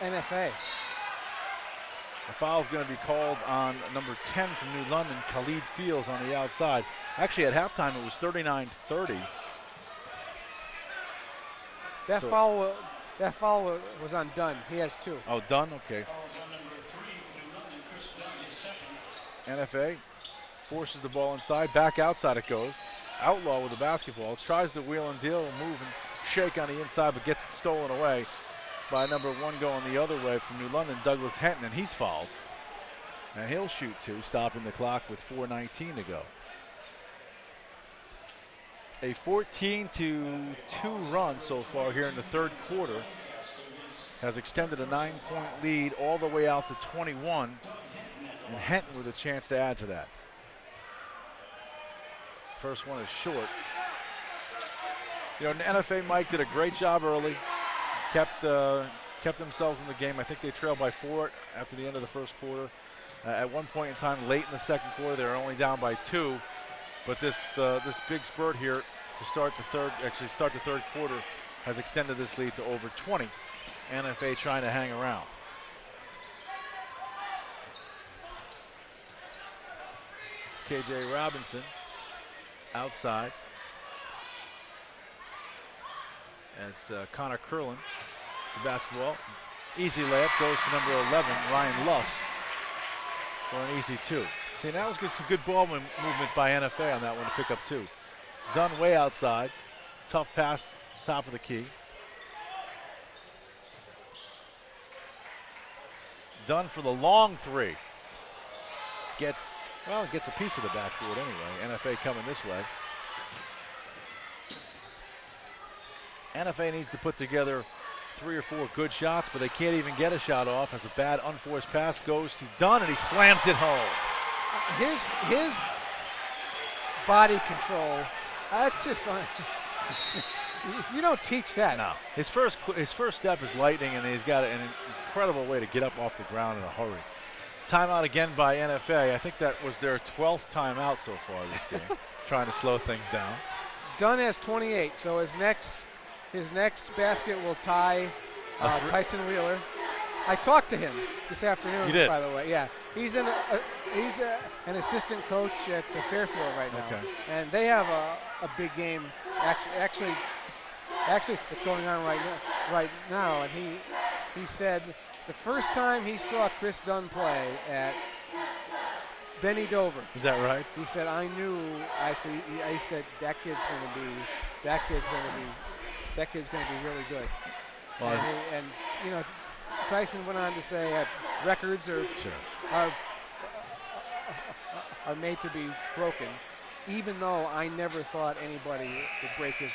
S2: NFA.
S1: A foul is going to be called on number 10 from New London, Khalid Fields, on the outside. Actually, at halftime, it was 39-30.
S2: That foul was on Dunn. He has 2.
S1: Oh, Dunn? Okay. NFA forces the ball inside. Back outside it goes. Outlaw with the basketball. Tries to wheel and deal, move and shake on the inside, but gets it stolen away by number 1 going the other way from New London, Douglas Henton, and he's fouled. And he'll shoot 2, stopping the clock with 4:19 to go. A 14-2 run so far here in the third quarter has extended a 9-point lead all the way out to 21, and Henton with a chance to add to that. First one is short. You know, NFA Mike did a great job early, kept themselves in the game. I think they trailed by 4 after the end of the first quarter. At one point in time, late in the second quarter, they were only down by 2. But this big spurt here to start the third quarter has extended this lead to over 20. NFA trying to hang around. KJ Robinson outside as Connor Curlin, the basketball. Easy layup goes to number 11, Ryan Lusk, for an easy 2. See, that was some good ball movement by NFA on that one to pick up 2. Dunn way outside. Tough pass, top of the key. Dunn for the long 3. Gets a piece of the backboard anyway. NFA coming this way. NFA needs to put together 3 or 4 good shots, but they can't even get a shot off as a bad unforced pass goes to Dunn, and he slams it home.
S2: His body control, that's just you don't teach that.
S1: No. His first step is lightning, and he's got an incredible way to get up off the ground in a hurry. Timeout again by NFA. I think that was their 12th timeout so far this game, trying to slow things down.
S2: Dunn has 28, so his next basket will tie Tyson Wheeler. I talked to him this afternoon.
S1: You did?
S2: By the way, yeah. He's an assistant coach at Fairfield right now,
S1: okay.
S2: And they have a big game. Actually, it's going on right now. And he said the first time he saw Kris Dunn play at Benny Dover.
S1: Is that right?
S2: He said, I said that kid's going to be really good.
S1: Well,
S2: and you know, Tyson went on to say records are made to be broken, even though I never thought anybody would break his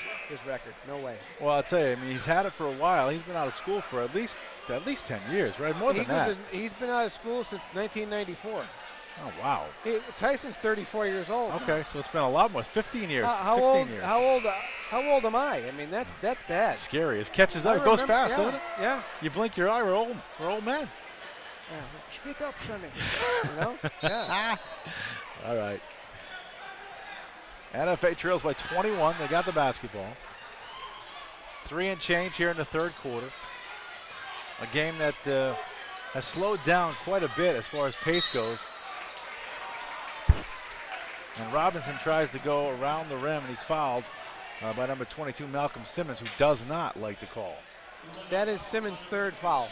S2: record. No way.
S1: Well, I'll tell you, I mean, he's had it for a while. He's been out of school for at least 10 years, right? More than that.
S2: He's been out of school since 1994.
S1: Oh, wow.
S2: Tyson's 34 years old.
S1: Okay, so it's been a lot more. 15 years, 16 years.
S2: How old am I? I mean, that's bad.
S1: It's scary. It catches up. It goes fast, doesn't it?
S2: Yeah.
S1: You blink your eye, we're old men.
S2: Yeah. Speak up, Sonny. You know? Yeah.
S1: All right. NFA trails by 21. They got the basketball. 3 and change here in the third quarter. A game that has slowed down quite a bit as far as pace goes. And Robinson tries to go around the rim, and he's fouled by number 22, Malcolm Simmons, who does not like the call.
S2: That is Simmons' third foul.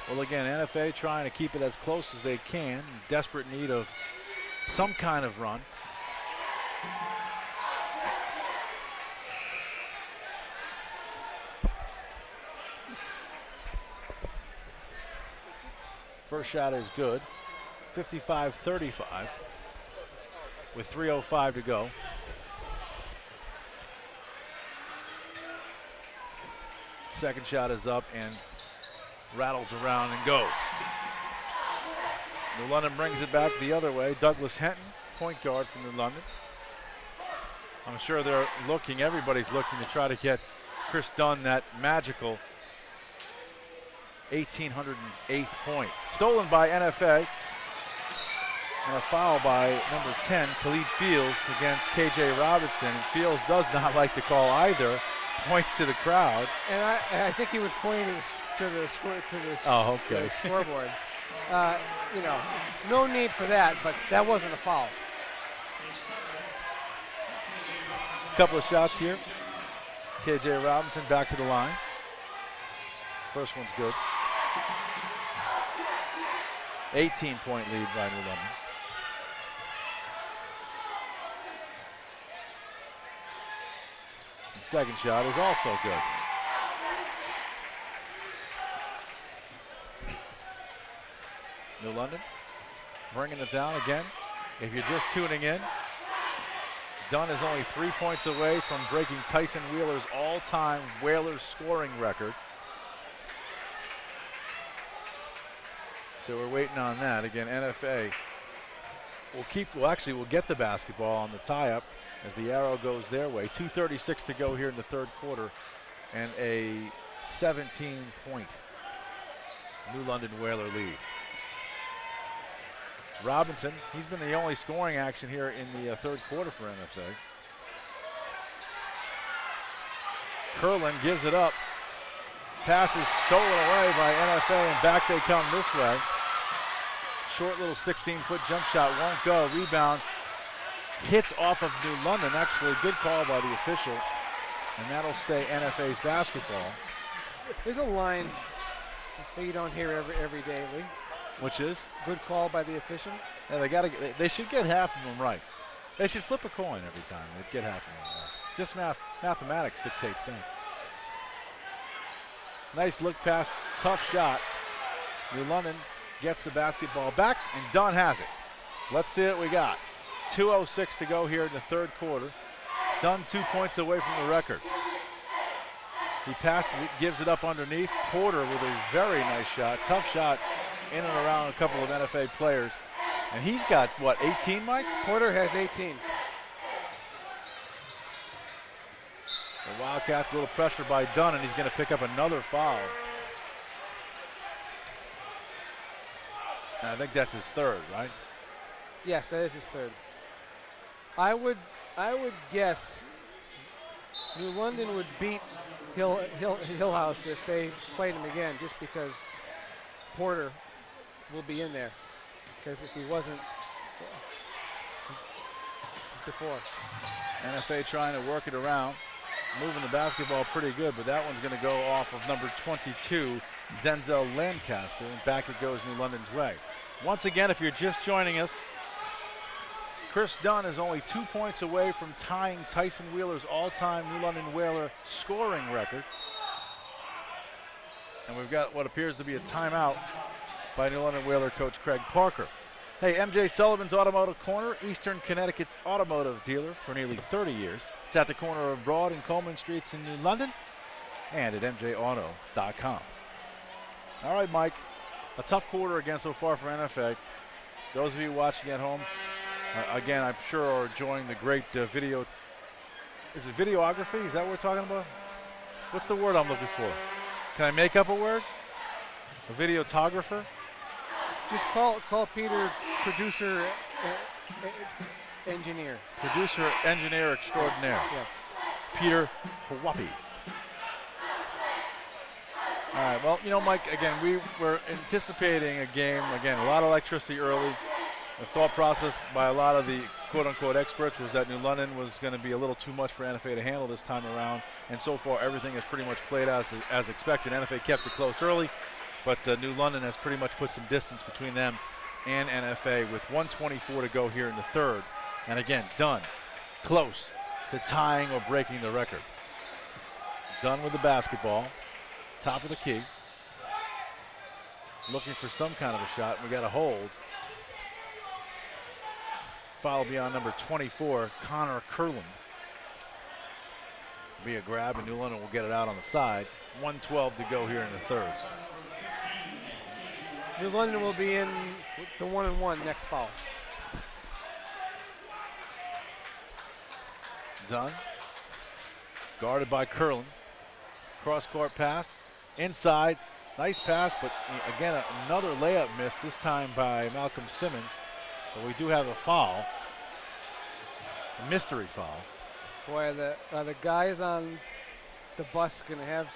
S1: Well, again, NFA trying to keep it as close as they can, in desperate need of some kind of run. First shot is good. 55-35 with 3:05 to go. Second shot is up and rattles around and goes. New London brings it back the other way. Douglas Henton, point guard from New London. I'm sure they're looking, everybody's looking to try to get Kris Dunn that magical 1,808th point. Stolen by NFA. And a foul by number 10, Khalid Fields, against KJ Robinson. And Fields does not like the call either. Points to the crowd.
S2: And I think he was pointing to the scoreboard. You know, no need for that, but that wasn't a foul.
S1: Couple of shots here. KJ Robinson back to the line. First one's good. 18-point lead by New London. The second shot is also good. New London bringing it down again. If you're just tuning in, Dunn is only 3 points away from breaking Tyson Wheeler's all-time Whalers scoring record. So we're waiting on that. Again, NFA will get the basketball on the tie-up as the arrow goes their way. 2:36 to go here in the third quarter, and a 17-point New London Whaler lead. Robinson, he's been the only scoring action here in the third quarter for NFA. Curlin gives it up. Pass is stolen away by NFA, and back they come this way. Short little 16-foot jump shot won't go. Rebound hits off of New London. Actually, good call by the official, and that'll stay NFA's basketball.
S2: There's a line that you don't hear every day, Lee.
S1: Which is?
S2: Good call by the official.
S1: Yeah, they should get half of them right. They should flip a coin every time. They'd get half of them right. Just mathematics dictates that. Nice look pass, tough shot. New London gets the basketball back, and Dunn has it. Let's see what we got. 2:06 to go here in the third quarter. Dunn 2 points away from the record. He passes it, gives it up underneath. Porter with a very nice shot, tough shot in and around a couple of NFA players. And he's got, what, 18, Mike?
S2: Porter has 18.
S1: The Wildcats, a little pressure by Dunn, and he's going to pick up another foul. And I think that's his third, right?
S2: Yes, that is his third. I would guess New London would beat Hillhouse if they played him again, just because Porter will be in there. Because if he wasn't before.
S1: NFA trying to work it around, moving the basketball pretty good, but that one's going to go off of number 22, Denzel Lancaster, and back it goes New London's way. Once again, if you're just joining us, Kris Dunn is only 2 points away from tying Tyson Wheeler's all-time New London Whaler scoring record. And we've got what appears to be a timeout by New London Whaler coach Craig Parker. Hey, MJ Sullivan's Automotive Corner, Eastern Connecticut's automotive dealer for nearly 30 years. It's at the corner of Broad and Coleman Streets in New London and at mjauto.com. All right, Mike, a tough quarter again so far for NFA. Those of you watching at home, again, I'm sure are enjoying the great video. Is it videography? Is that what we're talking about? What's the word I'm looking for? Can I make up a word? A videographer?
S2: Just call Peter producer engineer.
S1: Producer engineer extraordinaire.
S2: Yes.
S1: Peter Hwapi. All right, well, you know, Mike, again, we were anticipating a game, again, a lot of electricity early. The thought process by a lot of the quote-unquote experts was that New London was going to be a little too much for NFA to handle this time around, and so far everything has pretty much played out as expected. NFA kept it close early, but New London has pretty much put some distance between them and NFA with 1:24 to go here in the third. And again, Dunn close to tying or breaking the record. Dunn with the basketball, top of the key, looking for some kind of a shot. We got a hold. Foul beyond number 24, Connor Curlin. Be a grab, and New London will get it out on the side. 1:12 to go here in the third.
S2: New London will be in the 1-and-1 next foul.
S1: Dunn, guarded by Curlin. Cross-court pass, inside, nice pass, but again, another layup miss, this time by Malcolm Simmons. But we do have a foul, a mystery foul.
S2: Boy, are the guys on the bus going to have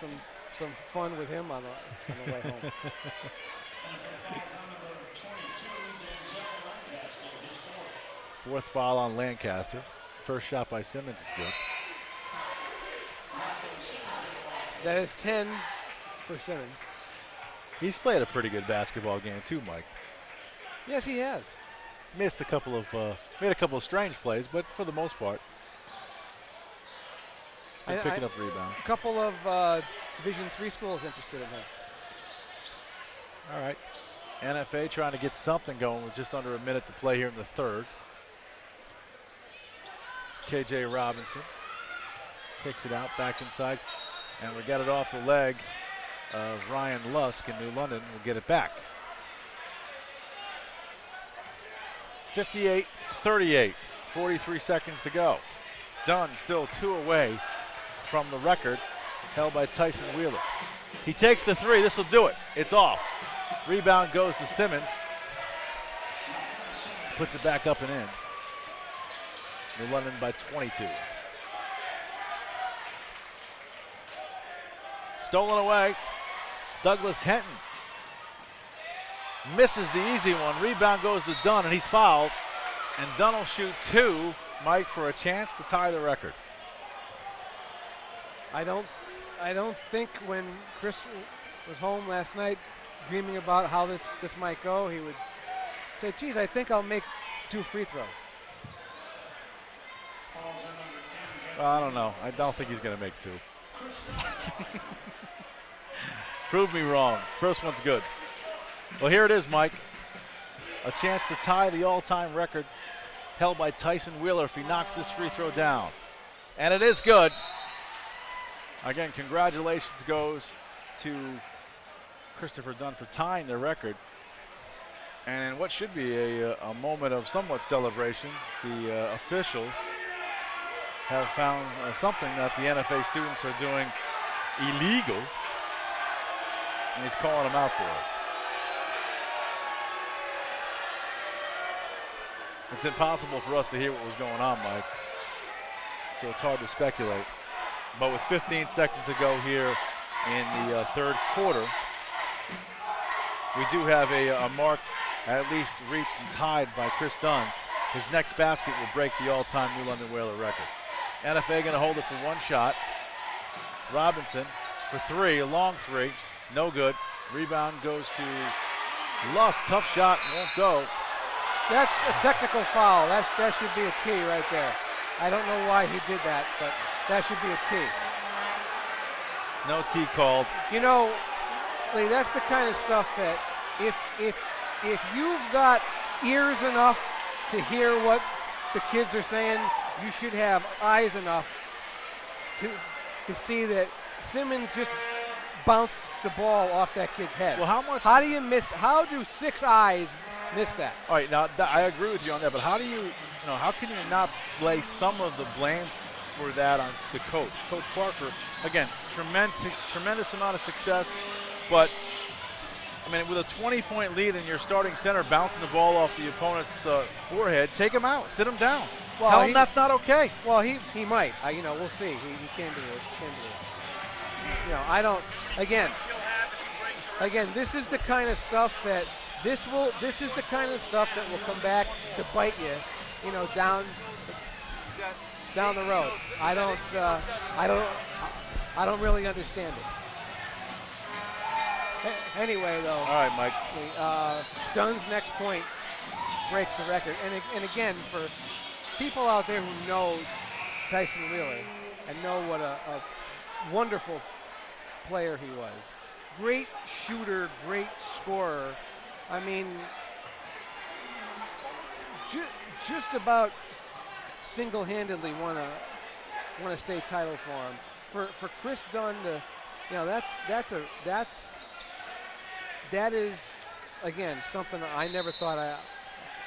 S2: some fun with him on the way home.
S1: Fourth foul on Lancaster. First shot by Simmons is good.
S2: That is 10 for Simmons.
S1: He's played a pretty good basketball game too, Mike.
S2: Yes, he has.
S1: Missed a couple of, made a couple of strange plays, but for the most part, been picking up rebounds.
S2: A couple of Division III schools interested in him.
S1: All right, NFA trying to get something going with just under a minute to play here in the third. KJ Robinson kicks it out back inside, and we got it off the leg of Ryan Lusk, and New London will get it back. 58-38, 43 seconds to go. Dunn still 2 away from the record held by Tyson Wheeler. He takes the three, this will do it. It's off. Rebound goes to Simmons. Puts it back up and in. New London by 22. Stolen away. Douglas Henton misses the easy one. Rebound goes to Dunn, and he's fouled. And Dunn will shoot 2, Mike, for a chance to tie the record.
S2: I don't think when Chris was home last night dreaming about how this might go, he would say, geez, I think I'll make 2 free throws.
S1: Well, I don't know. I don't think he's going to make 2. Prove me wrong. First one's good. Well, here it is, Mike. A chance to tie the all-time record held by Tyson Wheeler if he knocks this free throw down. And it is good. Again, congratulations goes to Christopher Dunn for tying their record. And in what should be a moment of somewhat celebration, the officials have found something that the NFA students are doing illegal, and he's calling them out for it. It's impossible for us to hear what was going on, Mike, so it's hard to speculate. But with 15 seconds to go here in the third quarter, we do have a mark at least reached and tied by Kris Dunn. His next basket will break the all-time New London Whaler record. NFA going to hold it for one shot. Robinson for three, a long three, no good. Rebound goes to Lust, tough shot, won't go.
S2: That's a technical foul. That should be a T right there. I don't know why he did that, but that should be a T.
S1: No T called.
S2: You know, Lee, that's the kind of stuff that if you've got ears enough to hear what the kids are saying, you should have eyes enough to see that Simmons just bounced the ball off that kid's head.
S1: Well,
S2: how do 6 eyes miss that?
S1: All right, now I agree with you on that, but how can you not lay some of the blame for that on the coach? Coach Parker, again, tremendous amount of success, but I mean, with a 20-point lead and your starting center bouncing the ball off the opponent's forehead, take him out, sit him down.
S2: Well,
S1: tell him that's not okay.
S2: Well, he might. We'll see. He can do it. You know, I don't. Again, this is the kind of stuff that this is the kind of stuff that will come back to bite you. You know, down the road. I don't really understand it. Anyway, though.
S1: All right, Mike.
S2: Dunn's next point breaks the record, and again, for people out there who know Tyson Wheeler and know what a wonderful player he was, great shooter, great scorer. I mean, just about single-handedly won a state title for him. For Kris Dunn to, you know, that is again something that I never thought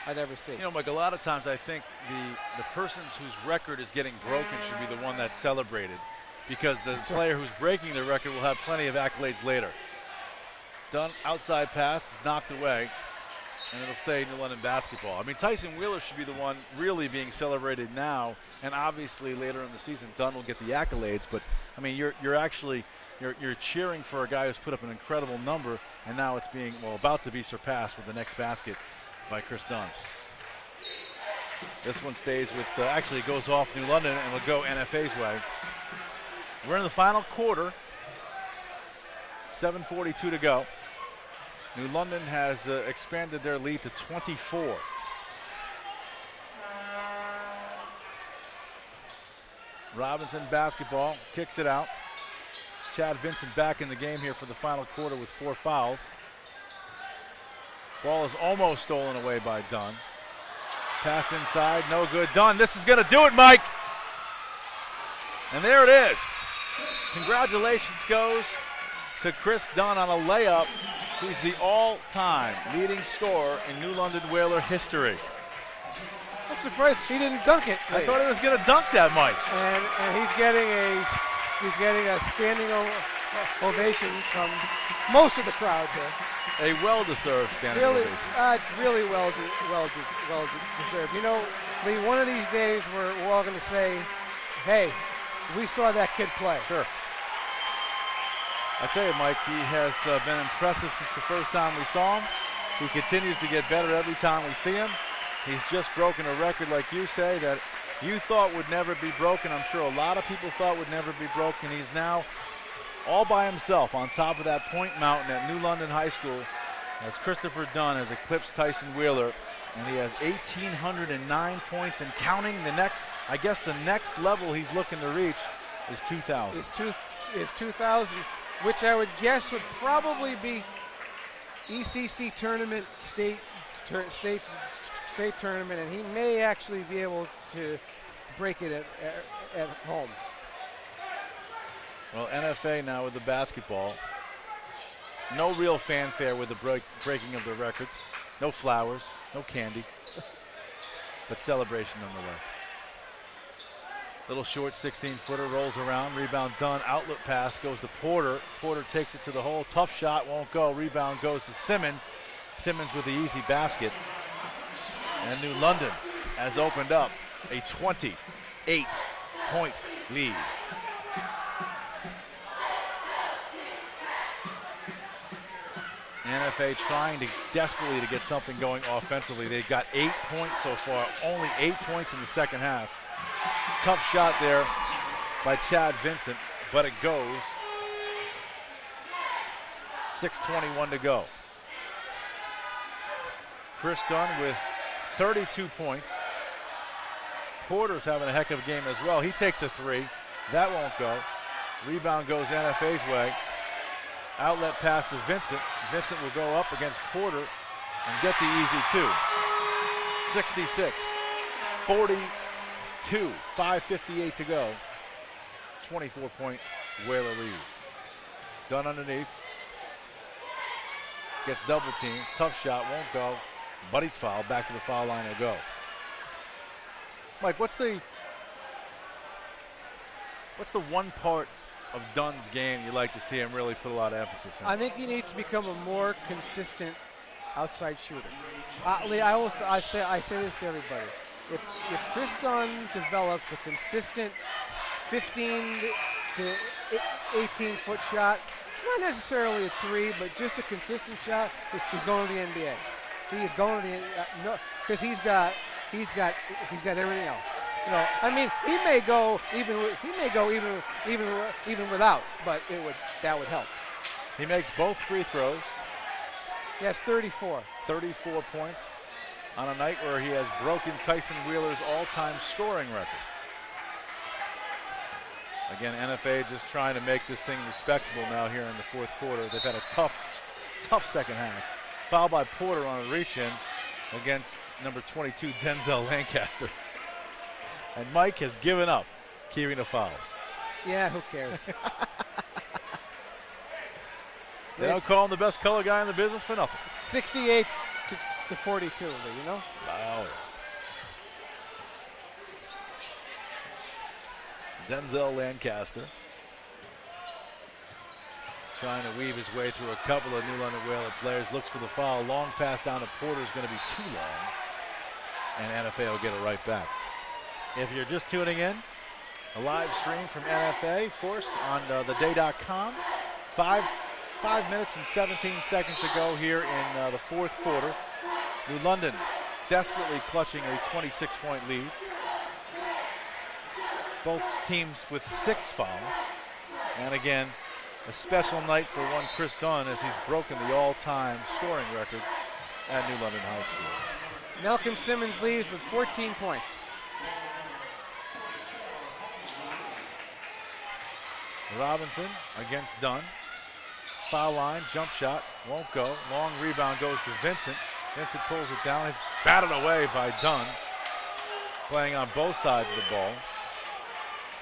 S2: I'd ever see.
S1: You know, Mike, a lot of times I think the person whose record is getting broken should be the one that's celebrated, because the player who's breaking the record will have plenty of accolades later. Dunn, outside pass, is knocked away, and it'll stay New London basketball. I mean, Tyson Wheeler should be the one really being celebrated now, and obviously later in the season, Dunn will get the accolades. But I mean, you're actually cheering for a guy who's put up an incredible number, and now it's being about to be surpassed with the next basket by Kris Dunn. This one stays with, actually goes off New London and will go NFA's way. We're in the final quarter. 7:42 to go. New London has expanded their lead to 24. Robinson basketball, kicks it out. Chad Vincent back in the game here for the final quarter with 4 fouls. Ball is almost stolen away by Dunn. Passed inside, no good. Dunn, this is going to do it, Mike. And there it is. Congratulations goes to Kris Dunn on a layup. He's the all-time leading scorer in New London Whaler history.
S2: I'm surprised he didn't dunk it.
S1: I thought he was going to dunk that, Mike.
S2: And he's getting a standing ovation from most of the crowd here.
S1: A well-deserved standing ovation.
S2: Really well deserved. You know, Lee, one of these days we're all going to say, hey, we saw that kid play.
S1: Sure. I tell you, Mike, he has been impressive since the first time we saw him. He continues to get better every time we see him. He's just broken a record, like you say, that you thought would never be broken. I'm sure a lot of people thought would never be broken. He's now all by himself on top of that point mountain at New London High School, as Christopher Dunn has eclipsed Tyson Wheeler, and he has 1,809 points and counting. The next level he's looking to reach is 2,000.
S2: Is 2,000, which I would guess would probably be ECC tournament state state tournament, and he may actually be able to break it at home.
S1: Well, NFA now with the basketball. No real fanfare with the breaking of the record. No flowers, no candy, but celebration nonetheless. Little short 16-footer rolls around, rebound Dunn, outlet pass goes to Porter. Porter takes it to the hole, tough shot, won't go. Rebound goes to Simmons. Simmons with the easy basket. And New London has opened up a 28-point lead. NFA trying desperately to get something going offensively. They've got 8 points so far, only 8 points in the second half. Tough shot there by Chad Vincent, but it goes. 6:21 to go. Kris Dunn with 32 points. Porter's having a heck of a game as well. He takes a three. That won't go. Rebound goes NFA's way. Outlet pass to Vincent. Vincent will go up against Porter and get the easy two. 66-42, 5:58 to go. 24-point Whaler lead. Dunn underneath. Gets double teamed. Tough shot, won't go. Buddy's foul. Back to the foul line will go. Mike, what's the one part of Dunn's game you like to see him really put a lot of emphasis on?
S2: I think he needs to become a more consistent outside shooter. Lee, I say this to everybody. If Kris Dunn develops a consistent 15 to 18-foot shot, not necessarily a three, but just a consistent shot, he's going to the NBA. He is going to the because he's got everything else. You know, I mean, he may go even without, but that would help.
S1: He makes both free throws.
S2: He has 34.
S1: 34 points on a night where he has broken Tyson Wheeler's all-time scoring record. Again, NFA just trying to make this thing respectable now here in the fourth quarter. They've had a tough second half. Foul by Porter on a reach-in against number 22, Denzel Lancaster. And Mike has given up keeping the fouls.
S2: Yeah, who cares?
S1: They don't call him the best color guy in the business for nothing.
S2: 68 to 42, you know?
S1: Wow. Denzel Lancaster trying to weave his way through a couple of New London Whaler players. Looks for the foul. Long pass down to Porter is going to be too long. And NFA will get it right back. If you're just tuning in, a live stream from NFA, of course, on theday.com. 5 minutes and 17 seconds to go here in the fourth quarter. New London desperately clutching a 26-point lead. Both teams with 6 fouls. And again, a special night for one Kris Dunn as he's broken the all-time scoring record at New London High School.
S2: Malcolm Simmons leaves with 14 points.
S1: Robinson against Dunn. Foul line, jump shot, won't go. Long rebound goes to Vincent. Vincent pulls it down. He's batted away by Dunn. Playing on both sides of the ball.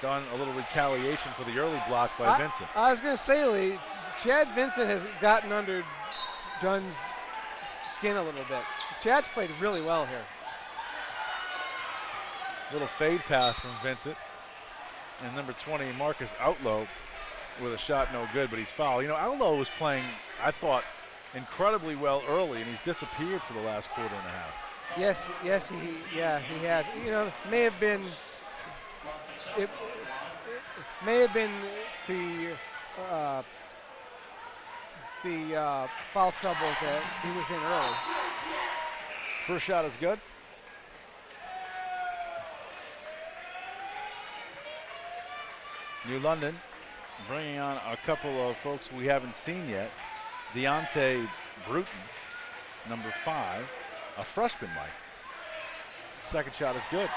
S1: Dunn a little retaliation for the early block by Vincent.
S2: I was going to say, Lee, Chad Vincent has gotten under Dunn's skin a little bit. Chad's played really well here.
S1: Little fade pass from Vincent. And number 20, Marcus Outlaw, with a shot no good, but he's fouled. You know, Outlaw was playing, I thought, incredibly well early, and he's disappeared for the last quarter and a half.
S2: Yes, he has. You know, may have been the foul trouble that he was in early.
S1: First shot is good. New London bringing on a couple of folks we haven't seen yet. Deontay Bruton, number 5, a freshman, Mike. Second shot is good.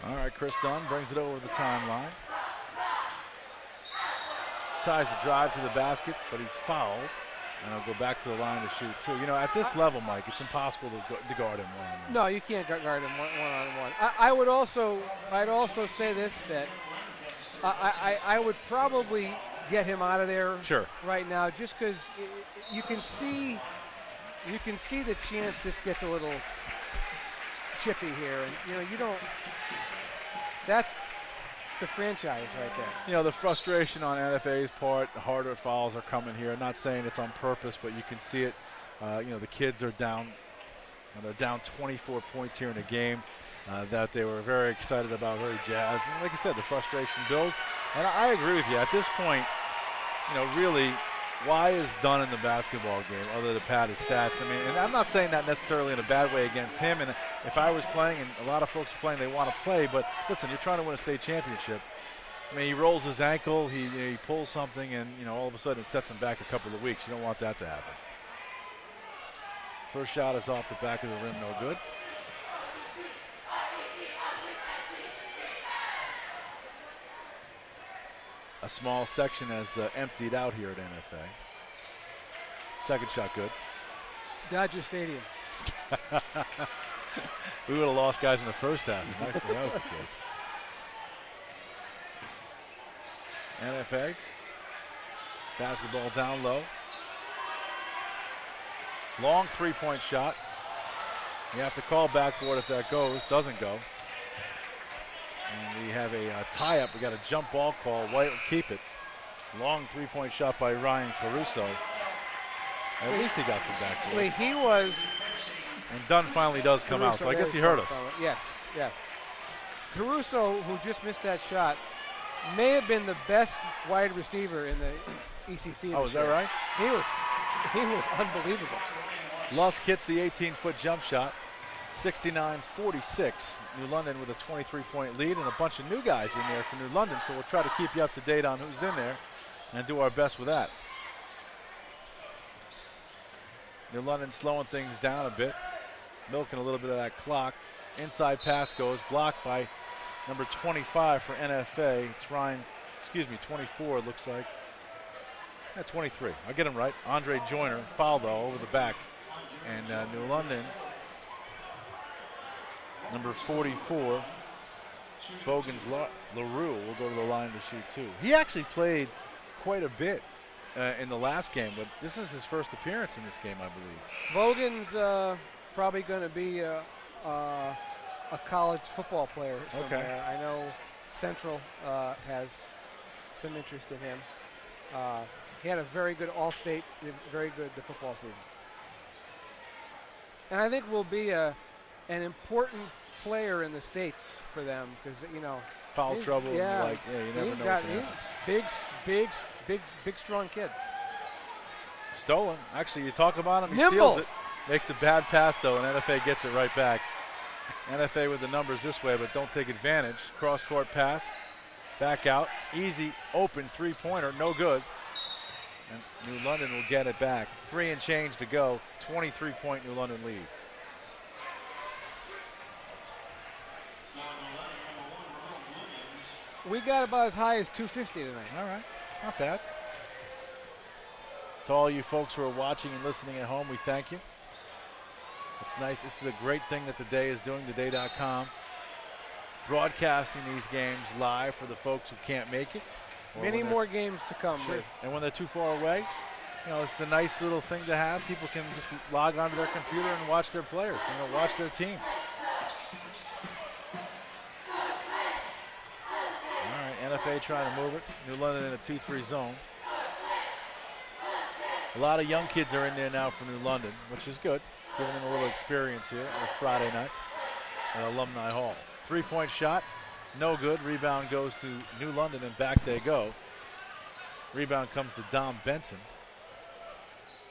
S1: All right, Kris Dunn brings it over the timeline. tries to drive to the basket, but he's fouled. And he'll go back to the line to shoot, too. You know, at this level, Mike, it's impossible to guard him one-on-one.
S2: No, you can't guard him one-on-one. I'd also say this, that I would probably get him out of there right now, just because you can see the chance this gets a little chippy here, and you know, you don't. That's the franchise right there.
S1: You know, the frustration on NFA's part, the harder fouls are coming here. Not saying it's on purpose, but you can see it. You know, the kids are down. They're down 24 points here in the game that they were very excited about, very jazzed. And like I said, the frustration builds. And I agree with you. At this point, you know, really, why is Dunn in the basketball game other than pad his stats? I mean, and I'm not saying that necessarily in a bad way against him. And if I was playing, and a lot of folks are playing, they want to play. But listen, you're trying to win a state championship. I mean, he rolls his ankle, he pulls something, and you know, all of a sudden it sets him back a couple of weeks. You don't want that to happen. First shot is off the back of the rim, no good. A small section has emptied out here at NFA. Second shot good.
S2: Dodger Stadium.
S1: We would have lost guys in the first half if that was the case. NFA. Basketball down low. Long three-point shot. You have to call backboard if that goes. Doesn't go. And we have a tie-up. We got a jump ball call. White will keep it. Long three-point shot by Ryan Caruso. At least he got some backboard.
S2: He was.
S1: And Dunn finally does come out, so I guess he heard us.
S2: Yes, yes. Caruso, who just missed that shot, may have been the best wide receiver in the ECC.
S1: Oh, is that right?
S2: He was unbelievable.
S1: Lusk hits the 18-foot jump shot. 69-46. New London with a 23-point lead and a bunch of new guys in there for New London, so we'll try to keep you up to date on who's in there and do our best with that. New London slowing things down a bit, milking a little bit of that clock. Inside pass goes, blocked by number 25 for NFA. It's Ryan, 24 it looks like. Yeah, 23. I'll get him right. Andre Joyner, foul though, over the back. And New London, number 44, Bogans LaRue will go to the line to shoot two. He actually played quite a bit in the last game, but this is his first appearance in this game, I believe.
S2: Bogans probably going to be a college football player somewhere.
S1: Okay.
S2: I know Central has some interest in him. He had a very good all-state, very good football season. And I think will be an important player in the States for them because, you know.
S1: Foul trouble, you never know.
S2: He's big, strong kid.
S1: Stolen. Actually, you talk about him, he
S2: Nimble.
S1: steals it. Makes a bad pass, though, and NFA gets it right back. NFA with the numbers this way, but don't take advantage. Cross-court pass, back out. Easy, open three-pointer, no good. And New London will get it back. 3 and change to go. 23-point New London lead.
S2: We got about as high as 250 tonight.
S1: All right, not bad. To all you folks who are watching and listening at home, we thank you. It's nice. This is a great thing that The Day is doing, today.com. Broadcasting these games live for the folks who can't make it.
S2: Many more games to come.
S1: Sure. And when they're too far away, you know, it's a nice little thing to have. People can just log onto their computer and watch their players, you know, watch their team. All right, NFA trying to move it. New London in a 2-3 zone. A lot of young kids are in there now for New London, which is good. Giving them a little experience here on a Friday night at Alumni Hall. Three-point shot, no good. Rebound goes to New London, and back they go. Rebound comes to Dom Benson,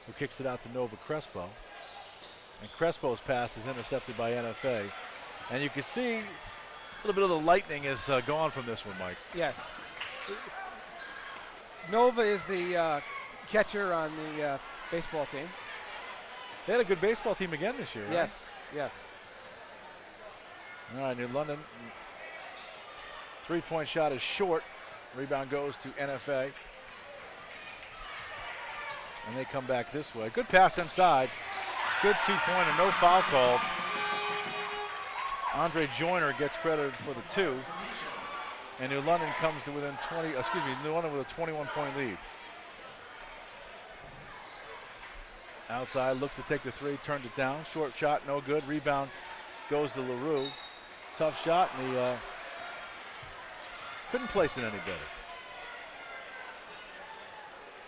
S1: who kicks it out to Nova Crespo. And Crespo's pass is intercepted by NFA. And you can see a little bit of the lightning is gone from this one, Mike.
S2: Yes. Nova is the catcher on the baseball team.
S1: They had a good baseball team again this year, right?
S2: Yes, yes.
S1: All right, New London. Three-point shot is short. Rebound goes to NFA. and they come back this way. Good pass inside. Good 2-pointer, no foul call. Andre Joyner gets credited for the 2. And New London comes to within New London with a 21-point lead. Outside, looked to take the 3, turned it down. Short shot, no good. Rebound goes to LaRue. Tough shot, and he couldn't place it any better.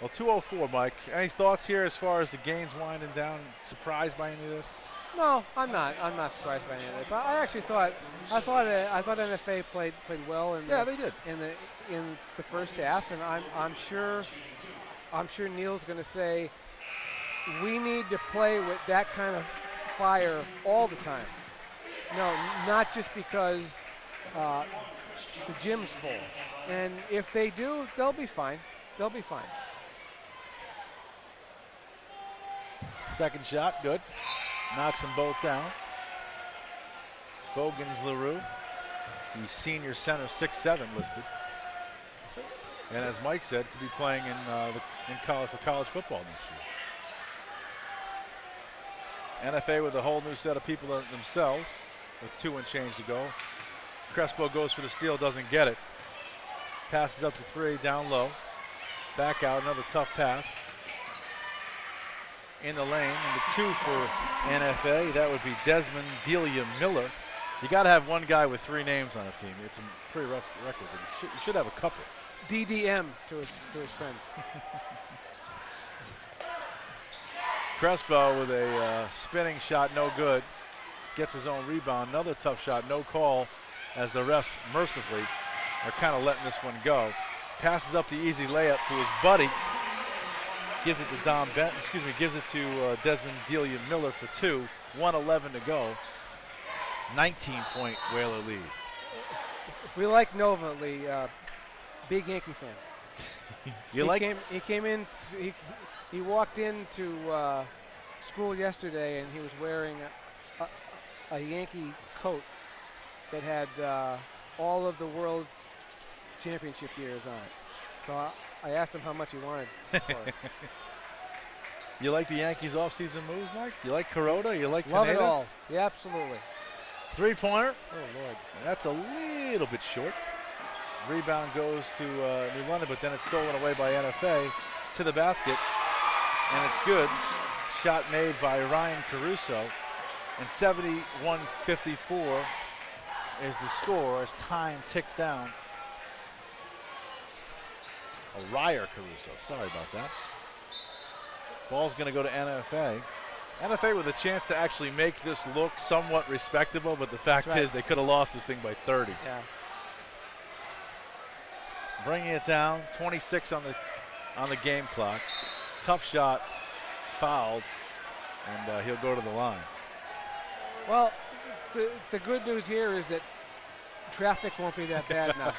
S1: Well, 2:04, Mike. Any thoughts here as far as the gains winding down? Surprised by any of this?
S2: No, I'm not. I'm not surprised by any of this. I actually thought NFA played well in
S1: they did
S2: in the first half, and I'm sure Neil's going to say we need to play with that kind of fire all the time. No, not just because the gym's full. And if they do, they'll be fine. They'll be fine.
S1: Second shot, good. Knocks them both down. Vogan's LaRue, the senior center, 6'7" listed. And as Mike said, could be playing in college for college football next year. NFA with a whole new set of people themselves with 2 and change to go. Crespo goes for the steal, doesn't get it. Passes up to 3, down low. Back out, another tough pass. In the lane, and the 2 for NFA, that would be Desmond Delia Miller. You got to have one guy with 3 names on a team. It's a pretty rough record. You should have a couple.
S2: DDM to his friends.
S1: Crespo with a spinning shot, no good. Gets his own rebound, another tough shot, no call, as the refs mercifully are kind of letting this one go. Passes up the easy layup to his buddy. Gives it to gives it to Desmond Delia Miller for 2. 1:11 to go. 19-point Whaler lead.
S2: We like Nova, Lee. Big Yankee fan. He walked into school yesterday, and he was wearing a Yankee coat that had all of the World Championship years on it. So I asked him how much he wanted for it.
S1: You like the Yankees off-season moves, Mike? You like Kuroda? You like
S2: Love
S1: Pineda?
S2: it all. Yeah, absolutely.
S1: 3-pointer.
S2: Oh, Lord.
S1: That's a little bit short. Rebound goes to New London, but then it's stolen away by NFA to the basket, and it's good. Shot made by Ryan Caruso, and 71-54 is the score as time ticks down. Ryer Caruso, sorry about that. Ball's going to go to NFA. NFA with a chance to actually make this look somewhat respectable, but the fact is they could have lost this thing by 30.
S2: Yeah.
S1: Bringing it down, 26 on the game clock. Tough shot, fouled, and he'll go to the line.
S2: Well, the good news here is that traffic won't be that bad now.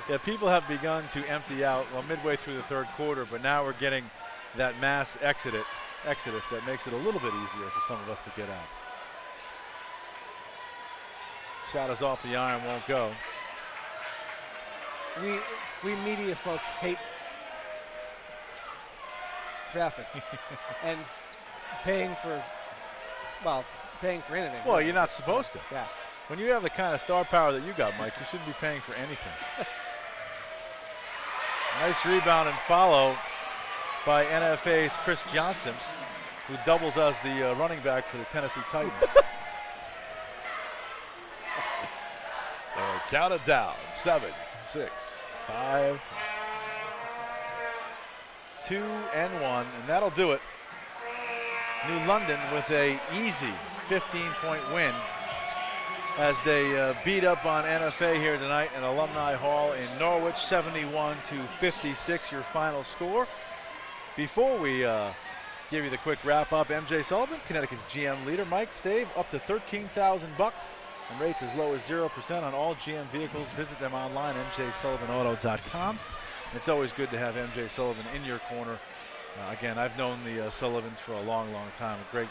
S1: Yeah, people have begun to empty out, midway through the third quarter, but now we're getting that mass exodus that makes it a little bit easier for some of us to get out. Shot is off the iron, won't go.
S2: We media folks hate traffic and paying for anything.
S1: Well, you're not supposed to.
S2: Yeah.
S1: When you have the kind of star power that you got, Mike, you shouldn't be paying for anything. Nice rebound and follow by NFA's Kris Johnson, who doubles as the running back for the Tennessee Titans. Count it down. 7, 6, 5, 2, and 1, and that'll do it. New London with a easy 15-point win as they beat up on NFA here tonight in Alumni Hall in Norwich, 71-56, your final score. Before we give you the quick wrap-up, MJ Sullivan, Connecticut's GM leader. Mike, save up to $13,000 and rates as low as 0% on all GM vehicles. Visit them online, mjsullivanauto.com. It's always good to have MJ Sullivan in your corner. Again, I've known the Sullivans for a long, long time. Great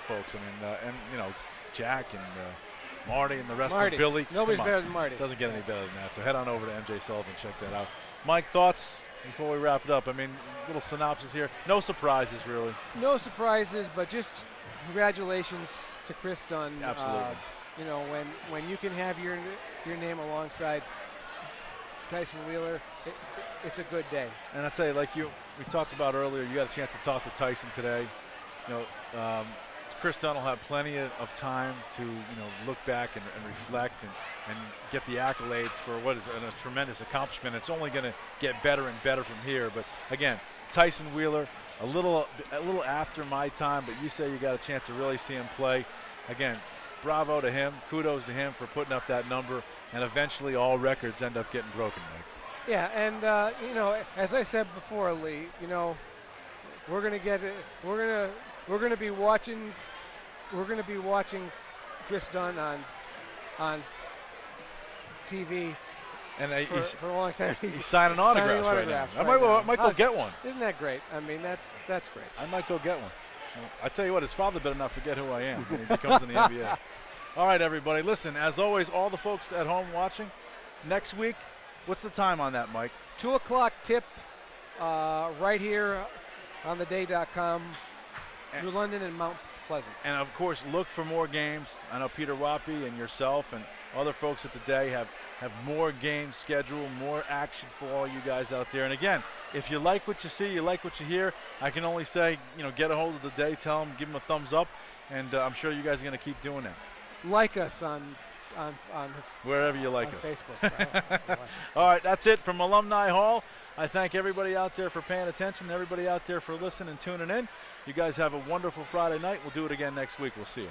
S1: folks. I mean, and you know, Jack and Marty and the rest of Billy.
S2: Nobody's better than Marty.
S1: Doesn't get any better than that. So head on over to MJ Sullivan, check that out. Mike, thoughts before we wrap it up? I mean, little synopsis here. No surprises, really.
S2: No surprises, but just congratulations to Kris Dunn.
S1: Absolutely.
S2: You know, when you can have your name alongside Tyson Wheeler, it's a good day.
S1: And I tell you, like we talked about earlier, you got a chance to talk to Tyson today. You know, Kris Dunn will have plenty of time to look back and reflect and get the accolades for what is a tremendous accomplishment. It's only going to get better and better from here. But again, Tyson Wheeler, a little after my time, but you say you got a chance to really see him play. Again, bravo to him. Kudos to him for putting up that number. And eventually, all records end up getting broken, Mike.
S2: Yeah, and you know, as I said before, Lee, you know, we're gonna be watching Kris Dunn on TV
S1: and
S2: for a long time.
S1: He's signing autographs right now. I might go get one.
S2: Isn't that great? I mean, that's great.
S1: I might go get one. I tell you what, his father better not forget who I am when he becomes in the NBA. All right, everybody. Listen, as always, all the folks at home watching, next week, what's the time on that, Mike?
S2: 2 o'clock tip right here on theday.com, New London and Mount Pleasant.
S1: And, of course, look for more games. I know Peter Wappy and yourself and other folks at the Day have more games scheduled, more action for all you guys out there. And, again, if you like what you see, you like what you hear, I can only say, get a hold of the Day, tell them, give them a thumbs up, and I'm sure you guys are going to keep doing that.
S2: Like us on
S1: wherever you like
S2: on
S1: us.
S2: Facebook.
S1: All right, that's it from Alumni Hall. I thank everybody out there for paying attention, everybody out there for listening and tuning in. You guys have a wonderful Friday night. We'll do it again next week. We'll see you.